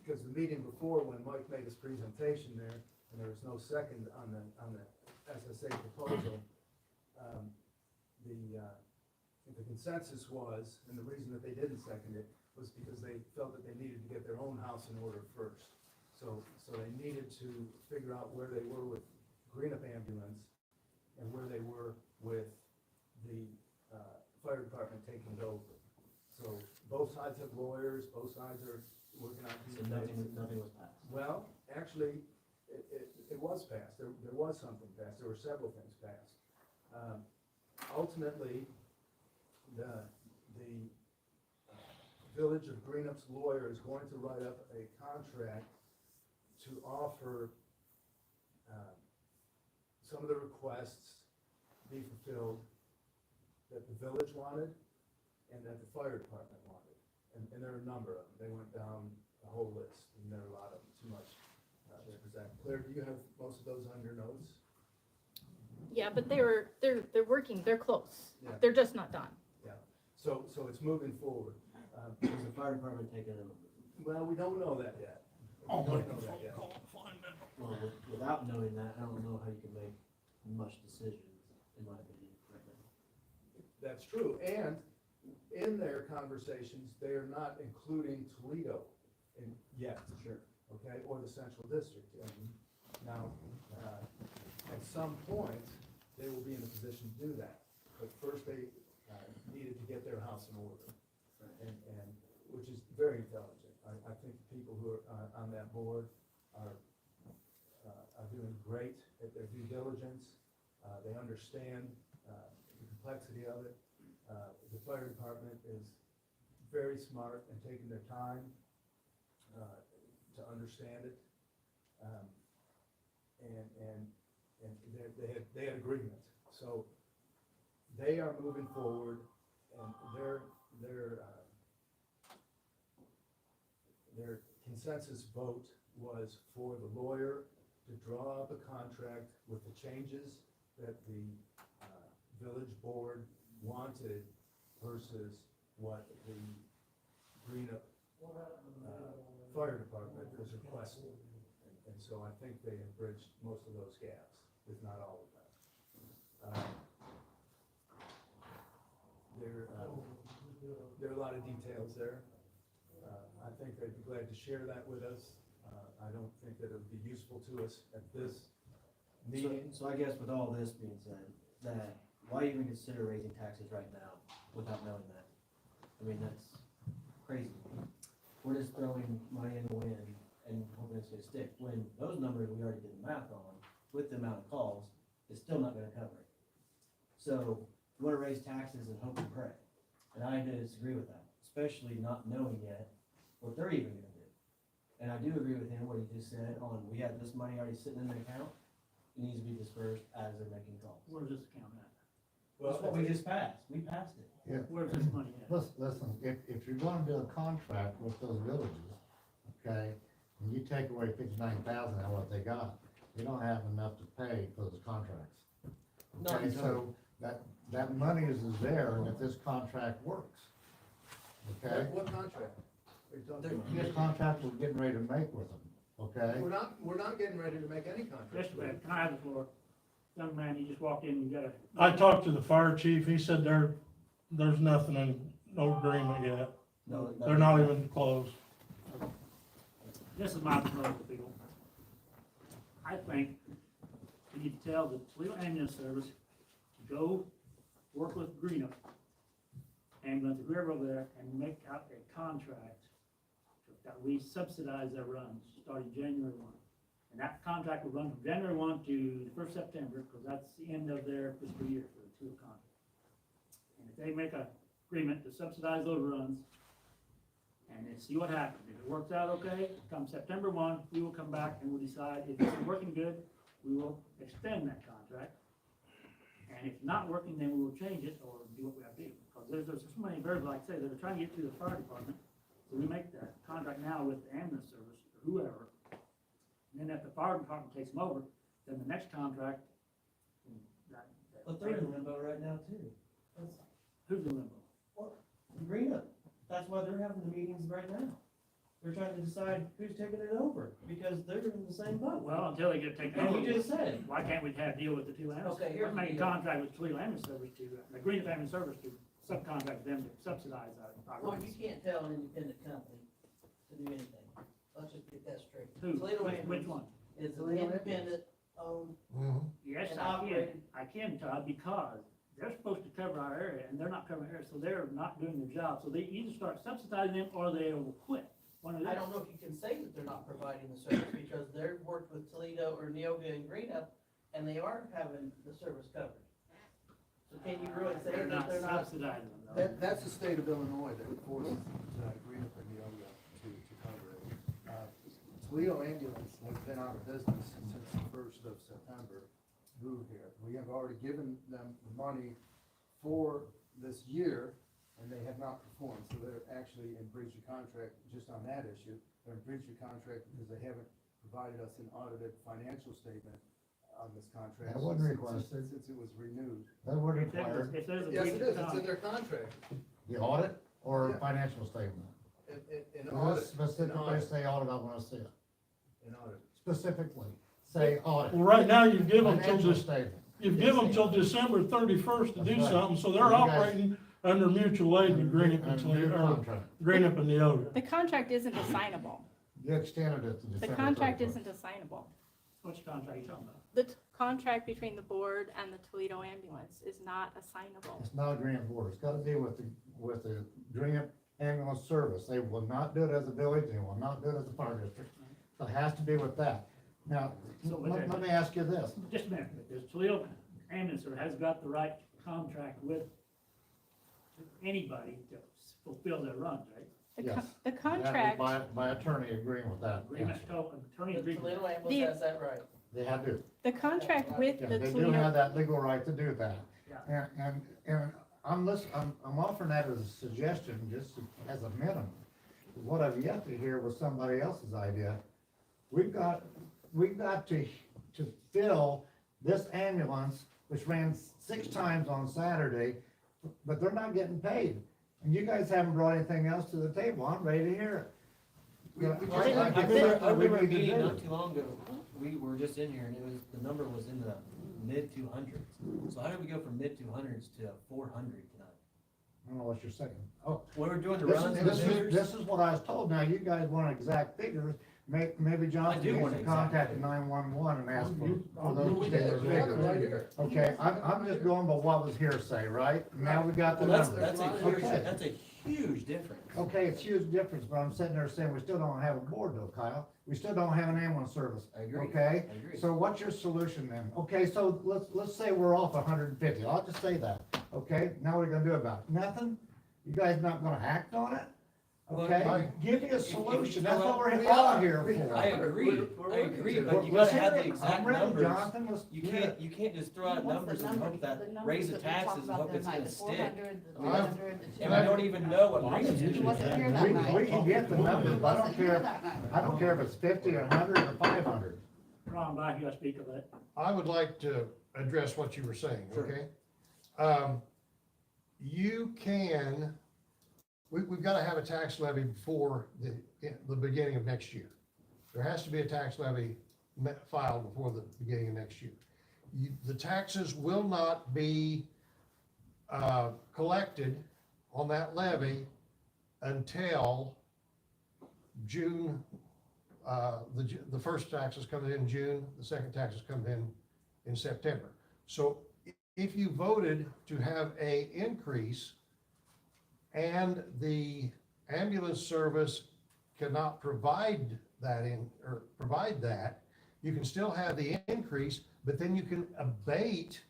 because the meeting before, when Mike made his presentation there, and there was no second on the SSA proposal, the consensus was, and the reason that they didn't second it, was because they felt that they needed to get their own house in order first. So they needed to figure out where they were with Green Up Ambulance, and where they were with the fire department taking it over. So both sides have lawyers, both sides are working on So these things. nothing was passed. Well, actually, it was passed, there was something passed, there were several things passed. Ultimately, the Village of Greenup's lawyer is going to write up a contract to offer some of the requests be fulfilled that the village wanted and that the fire department wanted. And there are a number of them. They went down a whole list, and there are a lot of them, too much to present. Claire, do you have most of those on your notes? Yeah, but they're working, they're close. Yeah. They're just not done. So it's moving forward. Is the fire department taking them? Well, we don't know that yet. We Oh, don't know that yet. Well, without knowing that, I don't know how you can make much decisions, in my opinion, right now. That's true, and in their conversations, they are not including Toledo in yet. Sure. Okay, or the central district. Now, at some point, they will be in a position to do that, but first they needed to get their house in order, and which is very intelligent. I think the people who are on that board are doing great at their due diligence. They understand the complexity of it. The fire department is very smart and taking their time to understand it. And they had agreement. So they are moving forward, and their consensus vote was for the lawyer to draw up a contract with the changes that the village board wanted versus what the Green Up fire department was requesting. And so I think they have bridged most of those gaps, if not all of them. There are a lot of details there. I think they'd be glad to share that with us. I don't think that it would be useful to us at this meeting. So I guess with all this being said, that why even consider raising taxes right now without knowing that? I mean, that's crazy. We're just throwing money in the wind and hoping it's gonna stick, when those numbers we already did the math on, with the amount of calls, is still not gonna cover it. So, we wanna raise taxes and hope and pray, and I disagree with that, especially not knowing yet what they're even gonna do. And I do agree with him, what he just said on, we have this money already sitting in the account, it needs to be dispersed as they're making calls. Where's this account at? That's what we just passed, we passed it. Yeah. Where's this money at? Listen, if you're gonna do a contract with those villages, okay, and you take away 59,000 out of what they got, you don't have enough to pay for those contracts. No, Okay, you so that money is there, and if this contract works, okay? What contract are you talking about? This contract we're getting ready to make with them, okay? We're not getting ready to make any contract. Mr. Man, can I have the floor? Young man, you just walked in, you got a. I talked to the fire chief, he said there's nothing in, no agreement yet. No, They're not even close. This is my proposal, people. I think we need to tell the Toledo Ambulance Service to go work with Green Up Ambulance, whoever over there, and make out a contract that we subsidize their runs starting January 1. And that contract will run from January 1 to the 1st September, because that's the end of their fiscal year for the two contract. And if they make an agreement to subsidize those runs, and then see what happens. If it works out okay, come September 1, we will come back and we'll decide if it's working good, we will extend that contract. And if not working, then we will change it or do what we have to do. Because there's so many variables, like I say, that are trying to get to the fire department. So we make that contract now with the ambulance service or whoever. And then if the fire department takes them over, then the next contract. But they're in limbo right now too. Who's in limbo? Greenup, that's why they're having the meetings right now. They're trying to decide who's taking it over, because they're in the same boat. Well, until they get taken And over. you just said, Why can't we have deal with the two ambulance? Okay, here's We're making the deal. contract with Toledo Ambulance Service to, the Green Ambulance Service to subcontract them to subsidize our Well, you roads. can't tell an independent company to do anything. Let's just get that straight. Who? Toledo Which Ambulance one? is an Toledo independent owned, Yes, And I can, operated. Todd, because they're supposed to cover our area, and they're not covering our area, so they're not doing their job. So they either start subsidizing them, or they will quit. One of I them. don't know if you can say that they're not providing the service, because they've worked with Toledo or Neoga and Greenup, and they are having the service covered. So can you really say They're that not they're not? subsidizing them, though. That's the state of Illinois that forces Greenup and Neoga to cover it. Toledo Ambulance has been out of business since the 1st of September, moved here. We have already given them the money for this year, and they have not performed, so they're actually in breach of contract just on that issue. They're in breach of contract because they haven't provided us an audited financial statement on this contract. That wasn't requested. Since it was renewed. That were If there's- required, if there's a Yes, breach it of is, it's in contract- their contract. the audit or Yeah. financial statement. In Does audit. this specifically say audit, I wanna see it, In audit. specifically, say audit. Well, right now, you've given them till Financial this, statement. you've given them till December 31st to do That's right. something, so they're You guys- operating under mutual aid and Greenup and And Toledo, new or contract. Greenup and Neoga. The contract isn't assignable. You extended it to December. The contract 31st. isn't assignable. Which contract are you talking about? The contract between the board and the Toledo ambulance is not assignable. It's not a grant board, it's gotta be with the grant ambulance service, they will not do it as a village, they will not do it as a fire district. So it has to be with that. Now, So, let me ask you this, Just a minute, does Toledo Ambulance Service has got the right contract with anybody to fulfill their runs, right? yes. The That contract, was my attorney agreeing with that, yes. Agreement, attorney The agreement. Toledo Ambulance has that right. They have to, the contract with yeah, the they do Toledo, have that legal right to do that. Yeah. And I'm offering that as a suggestion, just as a minimum. What I've yet to hear was somebody else's idea. We've got to fill this ambulance, which ran 6 times on Saturday, but they're not getting paid. And you guys haven't brought anything else to the table, I'm ready to hear it. I remember a meeting not too long ago, we were just in here and it was, the number was in the mid 200s. So how did we go from mid 200s to 400 tonight? I don't know what you're saying. Oh, When we're doing the this runs is, and the this figures. is what I was told. Now, you guys want exact figures. Maybe I Johnson do needs want to exact contact figures. 911 and ask for those We did, particular we have it right figures. here. Okay, I'm just going by what was hearsay, right? Now we got the Well, numbers. that's a huge difference. Okay, it's huge difference, but I'm sitting there saying we still don't have a board though, Kyle. We still don't have an ambulance service. I agree. Okay? I agree. So what's your solution then? Okay, so let's say we're off 150. I'll just say that. Okay, now what are you gonna do about it? Nothing? You guys not gonna act on it? Well, Okay, give me a if solution. you That's go what we're out- all here for. I agree, We're I agree, working but you Let's gotta have hear the it. exact I'm ready, numbers. Jonathan. Let's You hear it. can't, you can't just throw out numbers and hope that raise the taxes and hope it's gonna stick. And I don't even know what raising it is. We can get the numbers, but I don't care if it's 50 or 100 or 500. Ron, back, you gotta speak of that. I would like to address what you were saying, Sure. okay? You can, we've gotta have a tax levy before the beginning of next year. There has to be a tax levy filed before the beginning of next year. The taxes will not be, collected on that levy until June. The first taxes come in June, the second taxes come in September. So if you voted to have a increase and the ambulance service cannot provide that, you can still have the increase, but then you can abate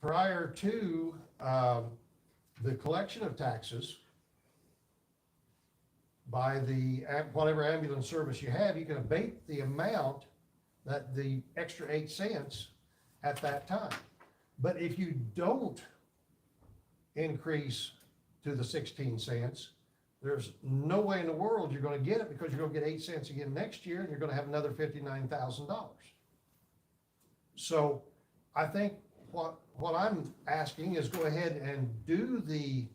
prior to, the collection of taxes by the, whatever ambulance service you have, you can abate the amount, that the extra 8 cents at that time. But if you don't increase to the 16 cents, there's no way in the world you're gonna get it, because you're gonna get 8 cents again next year, and you're gonna have another $59,000. So I think what I'm asking is go ahead and do the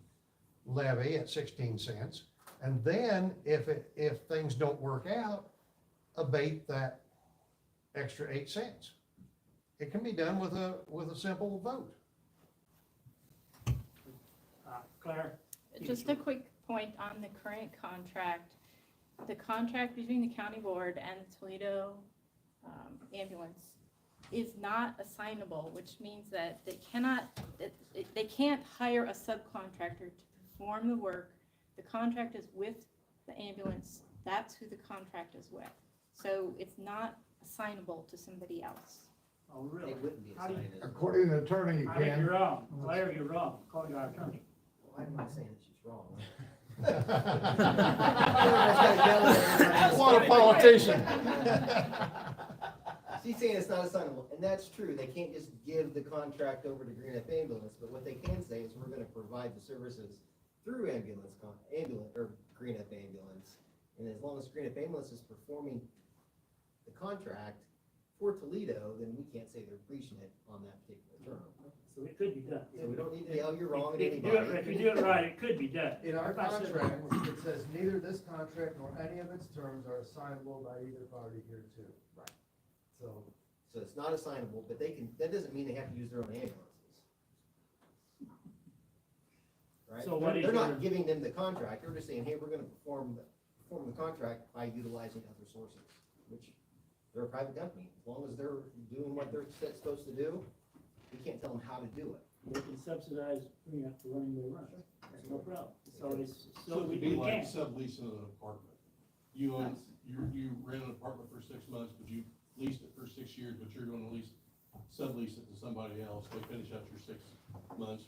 levy at 16 cents, and then if things don't work out, abate that extra 8 cents. It can be done with a simple vote. Claire? Just a quick point on the current contract. The contract between the county board and the Toledo ambulance is not assignable, which means that they can't hire a subcontractor to perform the work. The contract is with the ambulance. That's who the contract is with. So it's not assignable to somebody else. Oh, really? It wouldn't be How do you- assigned as. According to the attorney, you I think can. you're wrong. Claire, you're wrong. Call your attorney. Well, I'm not saying that she's wrong. What a politician. She's saying it's not assignable, and that's true. They can't just give the contract over to Green Up Ambulance, but what they can say is we're gonna provide the services through or Green Up Ambulance. And as long as Green Up Ambulance is performing the contract for Toledo, then we can't say they're breaching it on that particular term. So it could be done. So we don't need to yell, you're wrong at If you do anybody. it- If you do it right, it could be done. In our If I said- contract, it says neither this contract nor any of its terms are assignable by either party here too. Right. So, So it's not assignable, but that doesn't mean they have to use their own ambulances. Right? So what is They're your- not giving them the contract, they're just saying, hey, we're gonna perform the contract by utilizing other sources, which they're a private company. As long as they're doing what they're supposed to do, we can't tell them how to do it. They can subsidize, the running they run. That's no problem. So it's, So it we would be like can. subleasing an apartment. You own, you rent an apartment for 6 months, but you leased it for 6 years, but you're gonna sublease it to somebody else. They finish out your 6 months,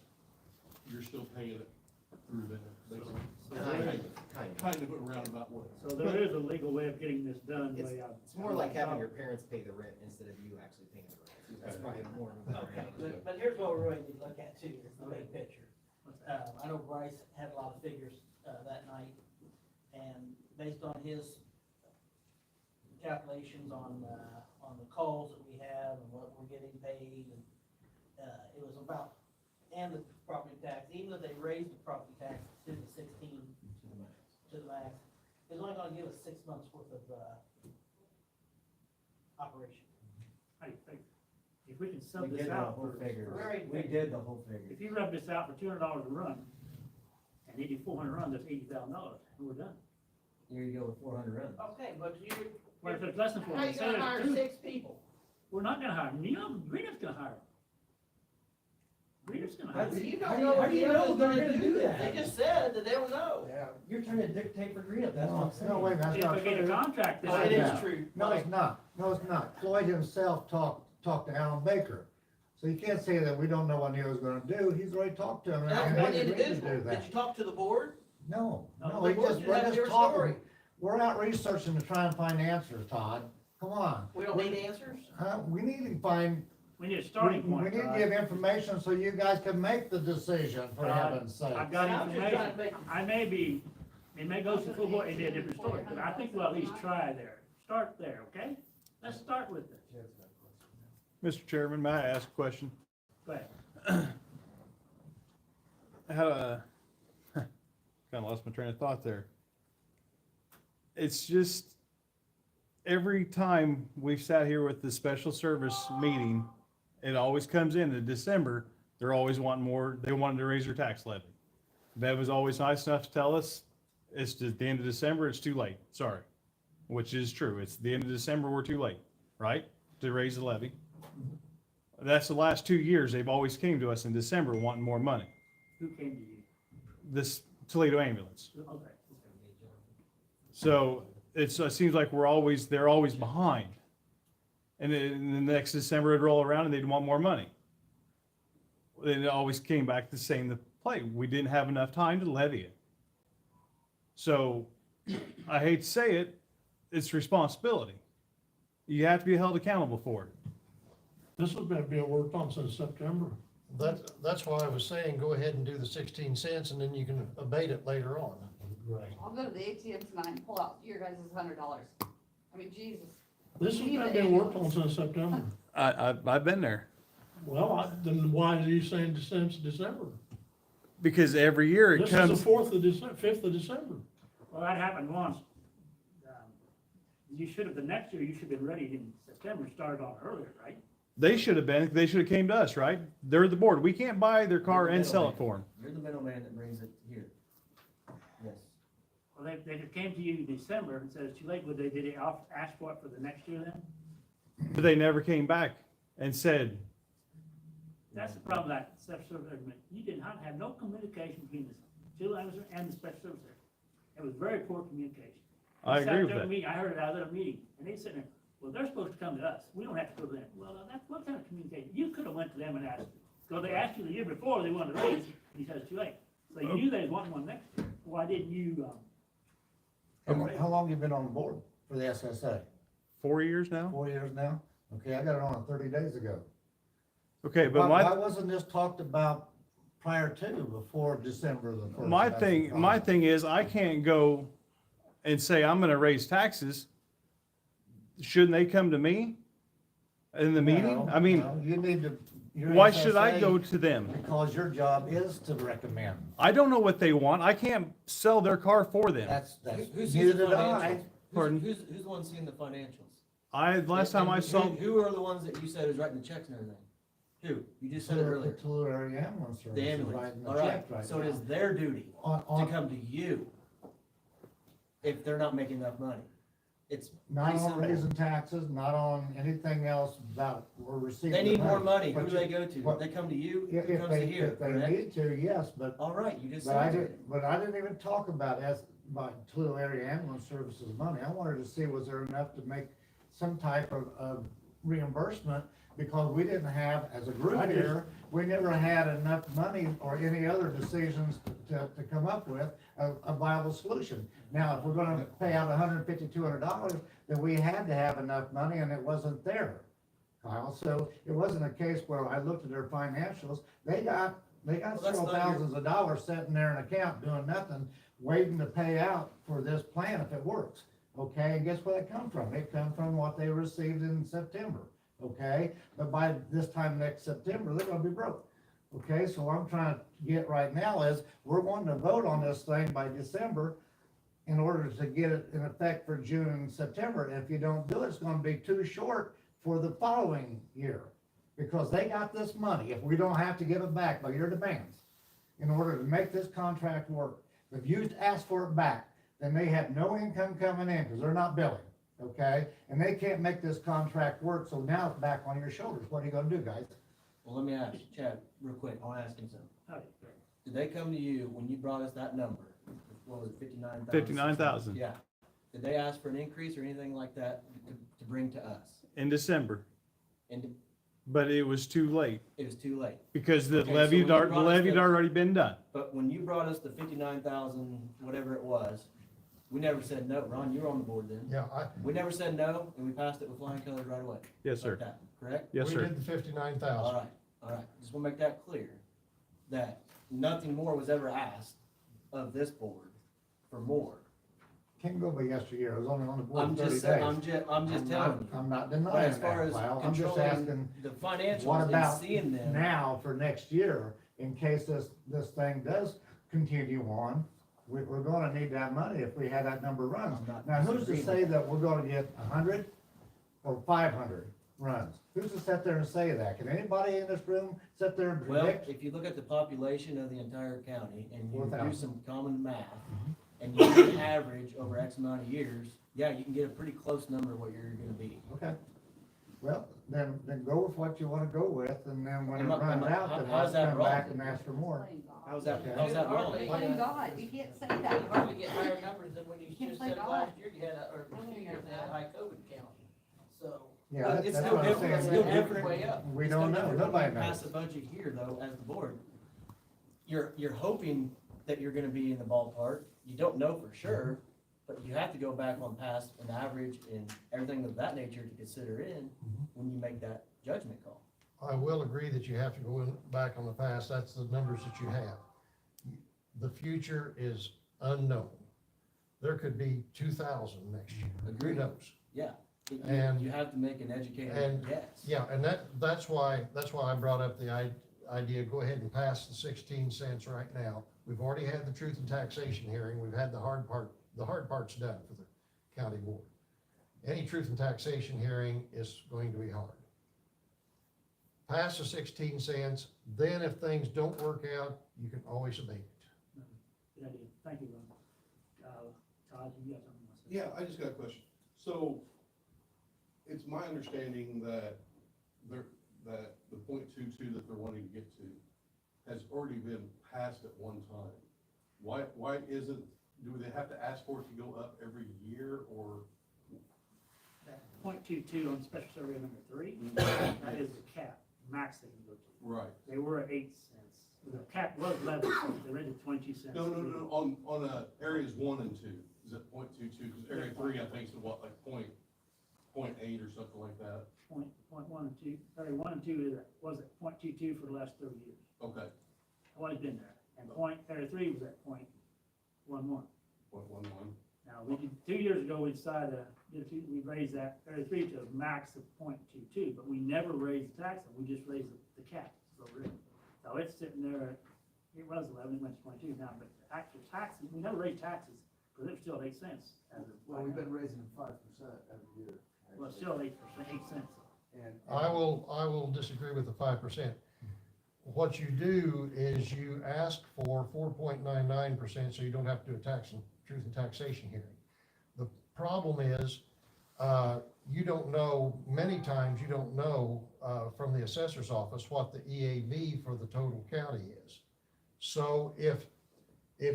you're still paying it through them. basically. Kind of a roundabout way. So there is a legal way of getting this done. It's, way out. it's more like having your parents pay the rent instead of you actually paying the rent. That's probably more of a better way. But here's what we really need to look at too, is the big picture. I know Bryce had a lot of figures, that night, and based on his calculations on the calls that we have and what we're getting paid, and, it was about, and the property tax, even if they raised the property tax to the 16, to the max, it's only gonna give us 6 months worth of, operation. If we can sub We this did the out whole for, figure. Very We did the whole figure. if you rub this out for $200 a run, and they do 400 runs, that's $80,000, and we're done. Here you go with 400 runs. Okay, but What if it's less than how 400? you Say gonna there's hire two. 6 people? We're not gonna hire them. Greenup's gonna hire them. Greenup's gonna hire How them. do you How know do you know they're they're gonna do that? They just said that they don't know. yeah, You're trying to dictate for Green Up, that's what I'm saying. No, wait, that's If not we get a true. contract, this Oh, it Yeah. is true. No, it's not. No, it's not. Floyd himself talked to Alan Baker. So you can't say that we don't know what Neil's gonna do. He's already talked to him. That's and one he agreed to individual. do that. Did you talk to the board? No, No, no, the he board just, should we're have just their story. talking. We're out researching to try and find answers, Todd. Come on. We don't need answers? We need to find, we need a we starting point. need to Todd. give information so you guys can make the decision, for Todd, heaven's sake. I've got I'm just trying to information. It may go to full board, it'd be a different story, but I think we'll at least try there. Start there, okay? Let's start with it. Chad's got a question. Mr. Chairman, may I ask a question? Go ahead. Kind of lost my train of thought there. It's just, every time we've sat here with the special service meeting, it always comes in December, they're always wanting more, they wanted to raise their tax levy. Bev was always nice enough to tell us, it's at the end of December, it's too late, sorry. Which is true, it's the end of December, we're too late, right, to raise the levy. That's the last 2 years, they've always came to us in December wanting more money. Who came to you? This Toledo ambulance. Okay. So it seems like they're always behind. And then the next December it'd roll around and they'd want more money. Then it always came back to the same play. We didn't have enough time to levy it. So I hate to say it, it's responsibility. You have to be held accountable for it. This has been being worked on since September. That's why I was saying, go ahead and do the 16 cents and then you can abate it later on. Right. I'll go to the ATM tonight and pull out your guys' $100. I mean, Jesus. This has been being worked on since September. I've been there. Well, then why are you saying since December? Because every year it This is comes, the 4th of December, 5th of December. Well, that happened once. You should have, the next year, you should have been ready in September, started on earlier, right? they should have came to us, right? They're the board. We can't buy their car and sell it for them. You're the middleman that brings it here. Yes. Well, they came to you in December and said it's too late, did they ask for it for the next year then? But they never came back and said, That's the problem with that special service agreement. You did not have no communication between the field officer and the special service agent. It was very poor communication. I They sat agree with there that. meeting, I heard it out of their meeting, and they sitting there, well, they're supposed to come to us. We don't have to go to them. Well, that's what kind of communication? You could have went to them and asked them. So they asked you the year before, they wanted to raise, and you said it's too late. So you knew they was wanting one next year. Why didn't you, How long you been on the board for the SSA? 4 years now? 4 years now? Okay, I got it on 30 days ago. Okay, but Why wasn't this talked about prior to, before December the 1st? my That's the thing problem. is I can't go and say I'm gonna raise taxes. Shouldn't they come to me in the meeting? No, I mean, no, you need to. your why should I SSA go to them? Because your job is to recommend. I don't know what they want. I can't sell their car for them. That's, Who sees neither the did I. financials? Pardon? Who's the one seeing the financials? Last time I And saw, Who are the ones that you said is writing the checks and everything? Who? You just said it earlier. Artillery ambulance service. The is ambulance. writing the All right, check right so it now. is their duty to come to you if they're not making enough money. It's Not pretty on simple. raising taxes, not on anything else about we're receiving. They need more money. Who But do they go to? what- They come to you, If it comes to here, if they correct? need to, yes, but, All right, you just but I said didn't, it. but I didn't even talk about Toledo Area Ambulance Services money. I wanted to see was there enough to make some type of reimbursement, because we didn't have, as a group here, we never had enough money or any other decisions to come up with a viable solution. Now, if we're gonna pay out $150, $200, then we had to have enough money, and it wasn't there, Kyle. So it wasn't a case where I looked at their financials, they got that's several not your- thousands of dollars sitting there in an account doing nothing, waiting to pay out for this plan if it works. Okay, and guess where it come from? It come from what they received in September, okay? But by this time next September, they're gonna be broke. Okay, so what I'm trying to get right now is, we're wanting to vote on this thing by December in order to get it in effect for June and September. And if you don't do it, it's gonna be too short for the following year. Because they got this money, if we don't have to give it back by your demands, in order to make this contract work. If you ask for it back, then they have no income coming in, because they're not billing, okay? And they can't make this contract work, so now it's back on your shoulders. What are you gonna do, guys? Well, let me ask Chad real quick. I'll ask him something. oh, Did they come to you when you brought us that number? What was it, 59,000? 59,000 Yeah. Did they ask for an increase or anything like that to bring to us? in December, And but it was too late it was too late. because the Okay, so levy when you had brought us the- already been done. But when you brought us the 59,000, whatever it was, we never said no. Ron, you were on the board then. Yeah, We never said no, and we passed it with flying colors right away. Yes, sir. Like that, correct? Yes, we sir. did the 59,000. All right. Just wanna make that clear, that nothing more was ever asked of this board for more. Can't go by yesteryear. I was only on the board I'm 30 just, days. I'm just telling you. I'm not But denying as far that, as Lyle. I'm just controlling asking, the what financials and about seeing them, now for next year, in case this thing does continue on? We're gonna need that money if we had that number runs. I'm not Now, who's to disagreeing say with that we're gonna get 100 or 500 runs? Who's to sit there and say that? Can anybody in this room sit there and well, predict? if you look at the population of the entire county and you 4,000. do some common math, and you do an average over X amount of years, yeah, you can get a pretty close number of what you're gonna be. Okay. Well, then go with what you wanna go with, and then when it I'm not- runs I'm not- out, then how's let's that come wrong? back and ask for more. How's that, Okay. how's that wrong? Blame God, you can't say You that. hardly get higher numbers than when you Can't just play said God. last year you had, or 2 years they had high COVID count. So, Yeah, Well, that's it's that's no what I'm different, it's saying. no We- different. way up. We It's don't no know, different when nobody you Pass knows. a budget here though, as the board. You're hoping that you're gonna be in the ballpark. You don't know for sure. But you have to go back on past and average and everything of that nature to consider in when you make that judgment call. I will agree that you have to go in, back on the past, that's the numbers that you have. The future is unknown. There could be 2,000 next year, who Agreed. knows? Yeah, but And- you have to make an educated and- guess. Yeah, and that's why I brought up the idea, go ahead and pass the 16 cents right now. We've already had the truth and taxation hearing, we've had the hard part's done for the county board. Any truth and taxation hearing is going to be hard. Pass the 16 cents, then if things don't work out, you can always abate it. Good idea, thank you, Ron. Todd, you got something to say? Yeah, I just got a question. So, it's my understanding that that the .22 that they're wanting to get to has already been passed at one time. Why isn't, do they have to ask for it to go up every year, or? .22 on special survey number 3, that is the cap, max they can go to. Right. They were at 8 cents. The cap was 11 cents, they raised it 22 cents. No, on areas 1 and 2, is it .22? Because area 3, I think, is what, like .8 or something like that? Point 1 and 2, area 1 and 2 was at .22 for the last 30 years. Okay, Always been there. And area 3 was at .11. .11. Now, we did, 2 years ago, we decided, we raised that area 3 to a max of .22, but we never raised the tax, we just raised the cap. So it's sitting there, it was 11, it went to 22 now, but the actual taxes, we never raised taxes, because it was still at 8 cents. Well, we've been raising them 5% every year. Well, it's still 8%, 8 cents. And I will disagree with the 5%. What you do is you ask for 4.99%, so you don't have to do a truth and taxation hearing. The problem is, you don't know, many times you don't know, from the assessor's office what the EAV for the total county is. So if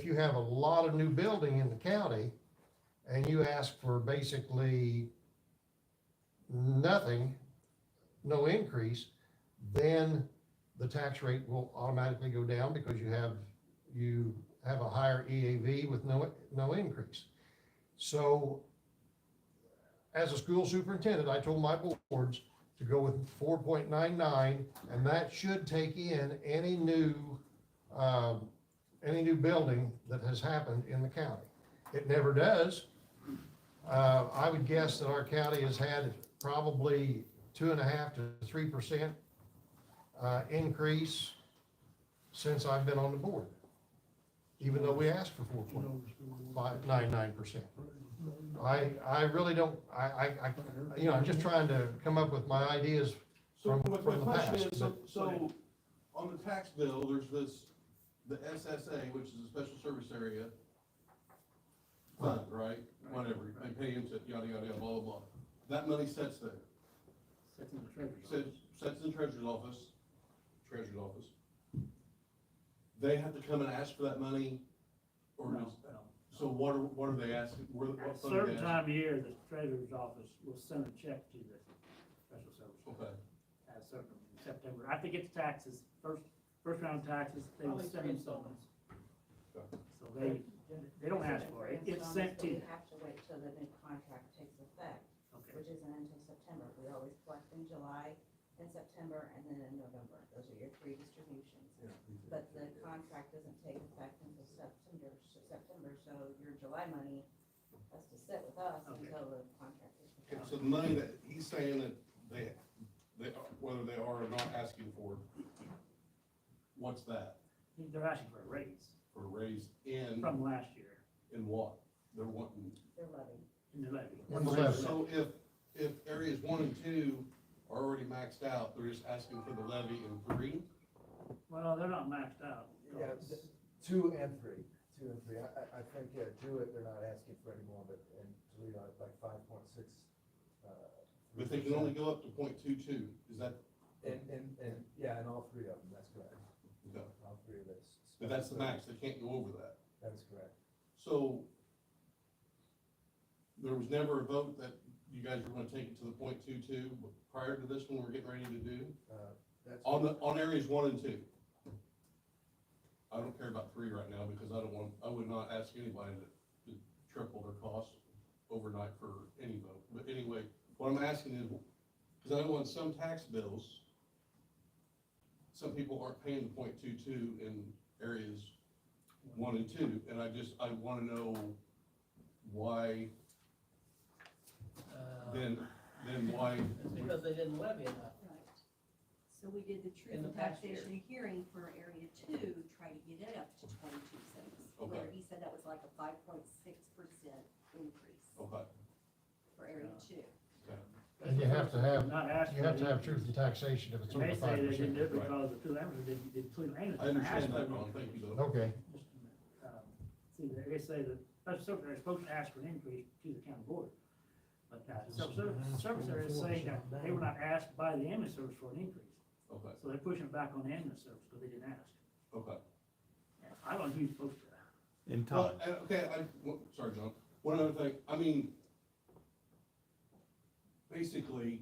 you have a lot of new building in the county and you ask for basically nothing, no increase, then the tax rate will automatically go down because you have a higher EAV with no increase. So as a school superintendent, I told my boards to go with 4.99, and that should take in any new building that has happened in the county. It never does. I would guess that our county has had probably 2.5% to 3% increase since I've been on the board, even though we asked for 4.99%. I really don't, I'm just trying to come up with my ideas so from my the question past. is, so on the tax bill, there's the SSA, which is a special service area fund, right? Whatever, they pay into yada, yada, yada, blah, blah, blah. That money sits there. Sits in the treasurer's office. Sits in the treasurer's office. They have to come and ask for that money, or No, does, no. so what are they asking? What At a fund are they certain asking? time of year, the treasurer's office will send a check to the special service. Okay, At a certain September, after they get the taxes, first round of taxes, they will send them something. So they don't ask for it, it's sent to We them. have to wait till the new contract takes effect, Okay. which isn't until September. We always collect in July, in September, and then in November. Those are your 3 distributions. But the contract doesn't take effect until September, so your July money has to sit with us Okay. until the contract is. okay, so the money that he's saying that they, whether they are or not asking for, what's that? They're asking for a raise For a raise in from last year in what? They're wanting. Their levy. in the levy. In the levy. So if areas 1 and 2 are already maxed out, they're just asking for the levy in 3? Well, they're not maxed out. Yeah, because- 2 and 3. I think, Jewett, they're not asking for any more, but, and Toledo, like 5.6. But they can only go up to .22, is that, And yeah, and all 3 of them, that's correct. okay. All 3 of this. But that's the max, they can't go over that. That is correct. So there was never a vote that you guys were gonna take it to the .22 prior to this one we're getting ready to do? That's On areas 1 and 2? I don't care about 3 right now because I would not ask anybody to triple their costs overnight for any vote. But anyway, what I'm asking is, because I know on some tax bills, some people aren't paying the .22 in areas 1 and 2, and I wanna know why, then why, It's because they didn't levy enough. Right. So we did the truth In the and past year. taxation hearing for area 2, try to get it up to 22 cents. Okay. Where he said that was like a 5.6% increase okay, for area 2. And you have to have, Not asking. you have to have truth in taxation if it's And over they say they didn't 5%. do it because the two members didn't include Amos. I understand that, Ron, thank you, though. Okay, See, they say that special secretary is supposed to ask for an increase to the county board. But the secretary is saying that they were not asked by the ambulance service for an increase. Okay, So they're pushing it back on the ambulance service because they didn't ask. okay. I don't know who's supposed to. In Well, time. okay, sorry, John, one other thing, I mean, basically,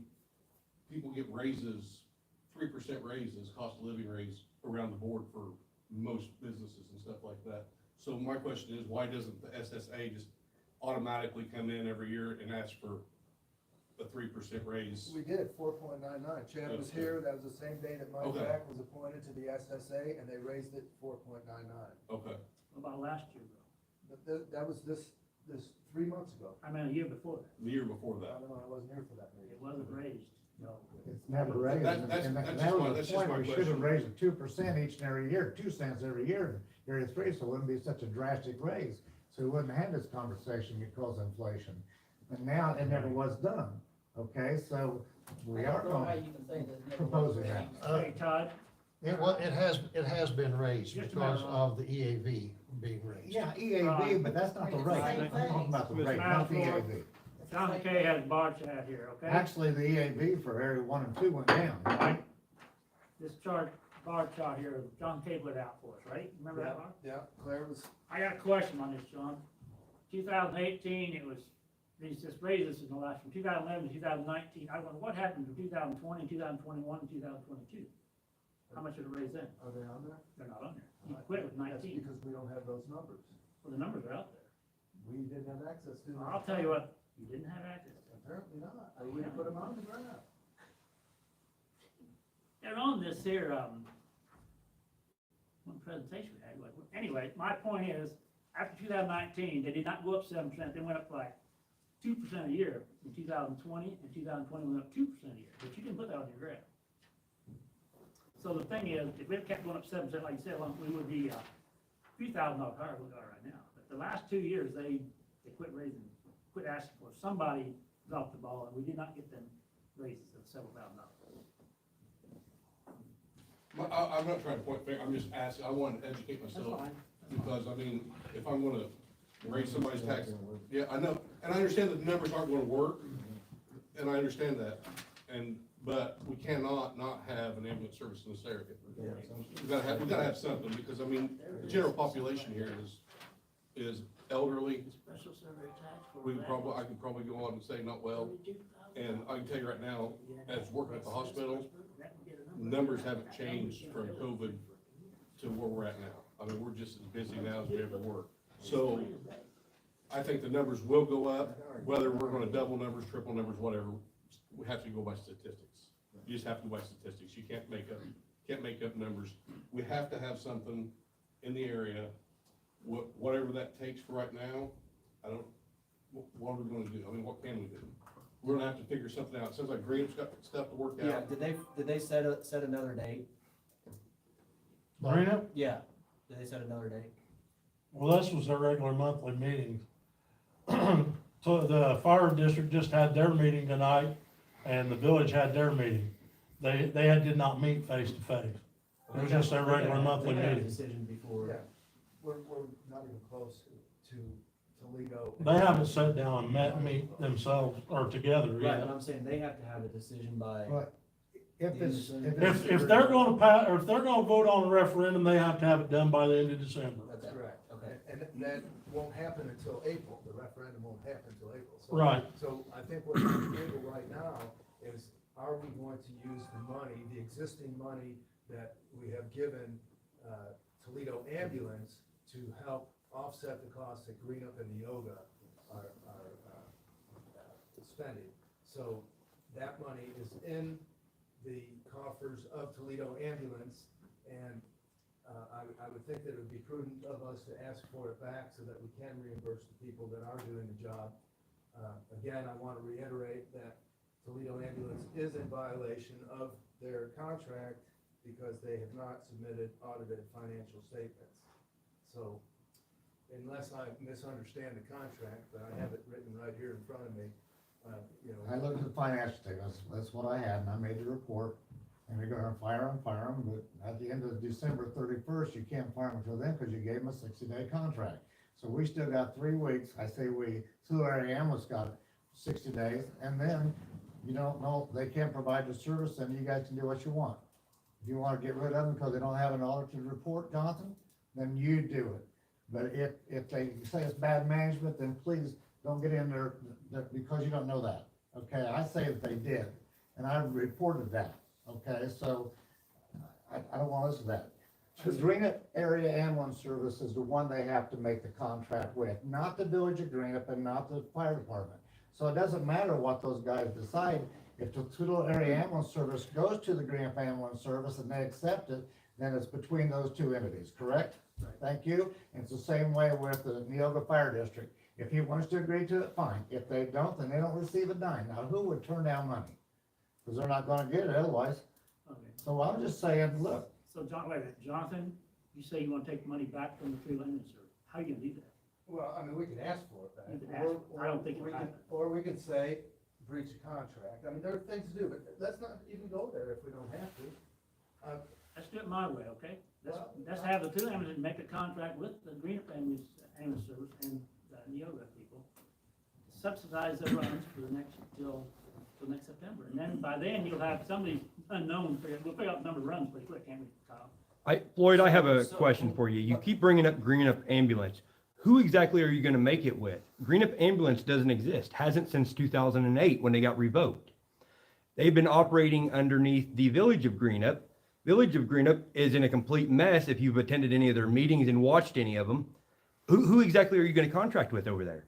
people get raises, 3% raises, cost of living raise around the board for most businesses and stuff like that. So my question is, why doesn't the SSA just automatically come in every year and ask for a 3% raise? We did, 4.99. Chad was Okay. here, that was the same day that Mike Okay. Back was appointed to the SSA, and they raised it 4.99. Okay, What about last year, though? That was this 3 months ago. I mean, a year before that. the year before I that. don't know, I wasn't here for that It meeting. wasn't raised, no. It's never raised, That- and that's- and that's that just my- was that's the just point, my we should question. have raised it 2% each and every year, 2 cents every year, in area 3, so it wouldn't be such a drastic raise. So we wouldn't have this conversation because of inflation. And now it never was done, okay, so we I are don't know how going, you can say this. never proposing was that. raised. Hey, Todd, it has been raised Just a because matter of the EAV being raised. yeah, EAV, but that's not the rate, I'm talking about the rate, not the EAV. John McKay has a bar chat here, okay? Actually, the EAV for area 1 and 2 went down, right? This bar chart here, John Cable it out for us, right? Remember that bar? Yeah, Claire was, I got a question on this, John. 2018, it was, these just raises in the last, from 2011 to 2019. I wonder what happened to 2020, 2021, and 2022? How much did it raise then? are they on there? They're not on there. You quit with That's 19. because we don't have those numbers. Well, the numbers are out there. We didn't have access to them. I'll tell you what, you didn't have access to them. Apparently not. I wouldn't put them on the graph. They're on this here, one presentation we had, anyway, my point is, after 2019, they did not go up 7%, they went up like 2% a year in 2020, and 2020 went up 2% a year, but you didn't put that on your graph. So the thing is, if it kept going up 7%, like you said, well, we would be $3,000 higher than we are right now. But the last 2 years, they quit asking for it. Somebody dropped the ball, and we did not get them raises of several $1,000. I'm not trying to point finger, I'm just asking, I want to educate That's myself. fine. Because, I mean, if I'm gonna raise somebody's tax, yeah, I know, and I understand that the numbers aren't gonna work, and I understand that, but we cannot not have an ambulance service in this area. We gotta have something, because, I mean, the general population here is elderly. Special survey tax for I that. could probably go on and say not well, and I can tell you right now, as working at the hospital, numbers haven't changed from COVID to where we're at now. I mean, we're just as busy now as we ever were. So I think the numbers will go up, whether we're gonna double numbers, triple numbers, whatever. We have to go by statistics. You just have to go by statistics. You can't make up numbers. We have to have something in the area, whatever that takes for right now. What are we gonna do? I mean, what can we do? We're gonna have to figure something out. It sounds like Graham's got stuff to work Yeah, out. did they set another date? Marina? Yeah, did they set another date? Well, this was their regular monthly meeting. So the fire district just had their meeting tonight, and the village had their meeting. They did not meet face to face. It was just their regular monthly They had a meeting. decision before. Yeah, we're not even close to Toledo. They haven't sat down and meet themselves or together Right, yet. but I'm saying they have to have a decision by. But if it's, If they're gonna pass, or if they're gonna vote on a referendum, they have to have it done by the end of December. That's correct. Okay. And that won't happen until April, the referendum won't happen until April. So- Right. So I think what's on the table right now is, are we going to use the money, the existing money that we have given Toledo Ambulance to help offset the costs at Greenup and Neoga spending. So that money is in the coffers of Toledo Ambulance, and I would think that it would be prudent of us to ask for it back so that we can reimburse the people that are doing the job. Again, I want to reiterate that Toledo Ambulance is in violation of their contract because they have not submitted audited financial statements. So unless I misunderstand the contract, but I have it written right here in front of me, I looked at the financial statements, that's what I had, and I made the report, and we're gonna fire them, but at the end of December 31st, you can't fire them until then, because you gave them a 60-day contract. So we still got 3 weeks, I say we, Tulare Ambulance got 60 days, and then you don't know, they can't provide the service, then you guys can do what you want. If you wanna get rid of them because they don't have an audited report, Jonathan, then you do it. But if they say it's bad management, then please don't get in there, because you don't know that, okay? I say that they did, and I reported that, okay? So, I don't want to listen to that. The Greenup Area Ambulance Service is the one they have to make the contract with, not the Village of Greenup and not the fire department. So it doesn't matter what those guys decide, if the Toledo Area Ambulance Service goes to the Greenup Ambulance Service and they accept it, then it's between those two entities, correct? Right. Thank you, and it's the same way with the Neoga Fire District. If he wants to agree to it, fine. If they don't, then they don't receive a dime. Now, who would turn down money? Because they're not gonna get it otherwise. Okay. So I'm just saying, look, So John, wait a minute, Jonathan, you say you wanna take money back from the Toledo Ambulance Service. How are you gonna do that? well, I mean, we can ask for it back. You can ask for it. I don't think we it'll can- happen. Or we can say, breach of contract. I mean, there are things to do, but let's not even go there if we don't have to. Let's do it my way, okay? Well, Let's have the two ambulances make a contract with the Greenup Ambulance Service and the Neoga people. Subsidize their runs for the next, till next September. And then by then, you'll have somebody unknown, we'll figure out the number of runs pretty quick, can't we, Kyle? Floyd, I have a So- question for you. You keep bringing up Greenup Ambulance. Who exactly are you gonna make it with? Greenup Ambulance doesn't exist, hasn't since 2008 when they got revoked. They've been operating underneath the Village of Greenup. Village of Greenup is in a complete mess if you've attended any of their meetings and watched any of them. Who exactly are you gonna contract with over there?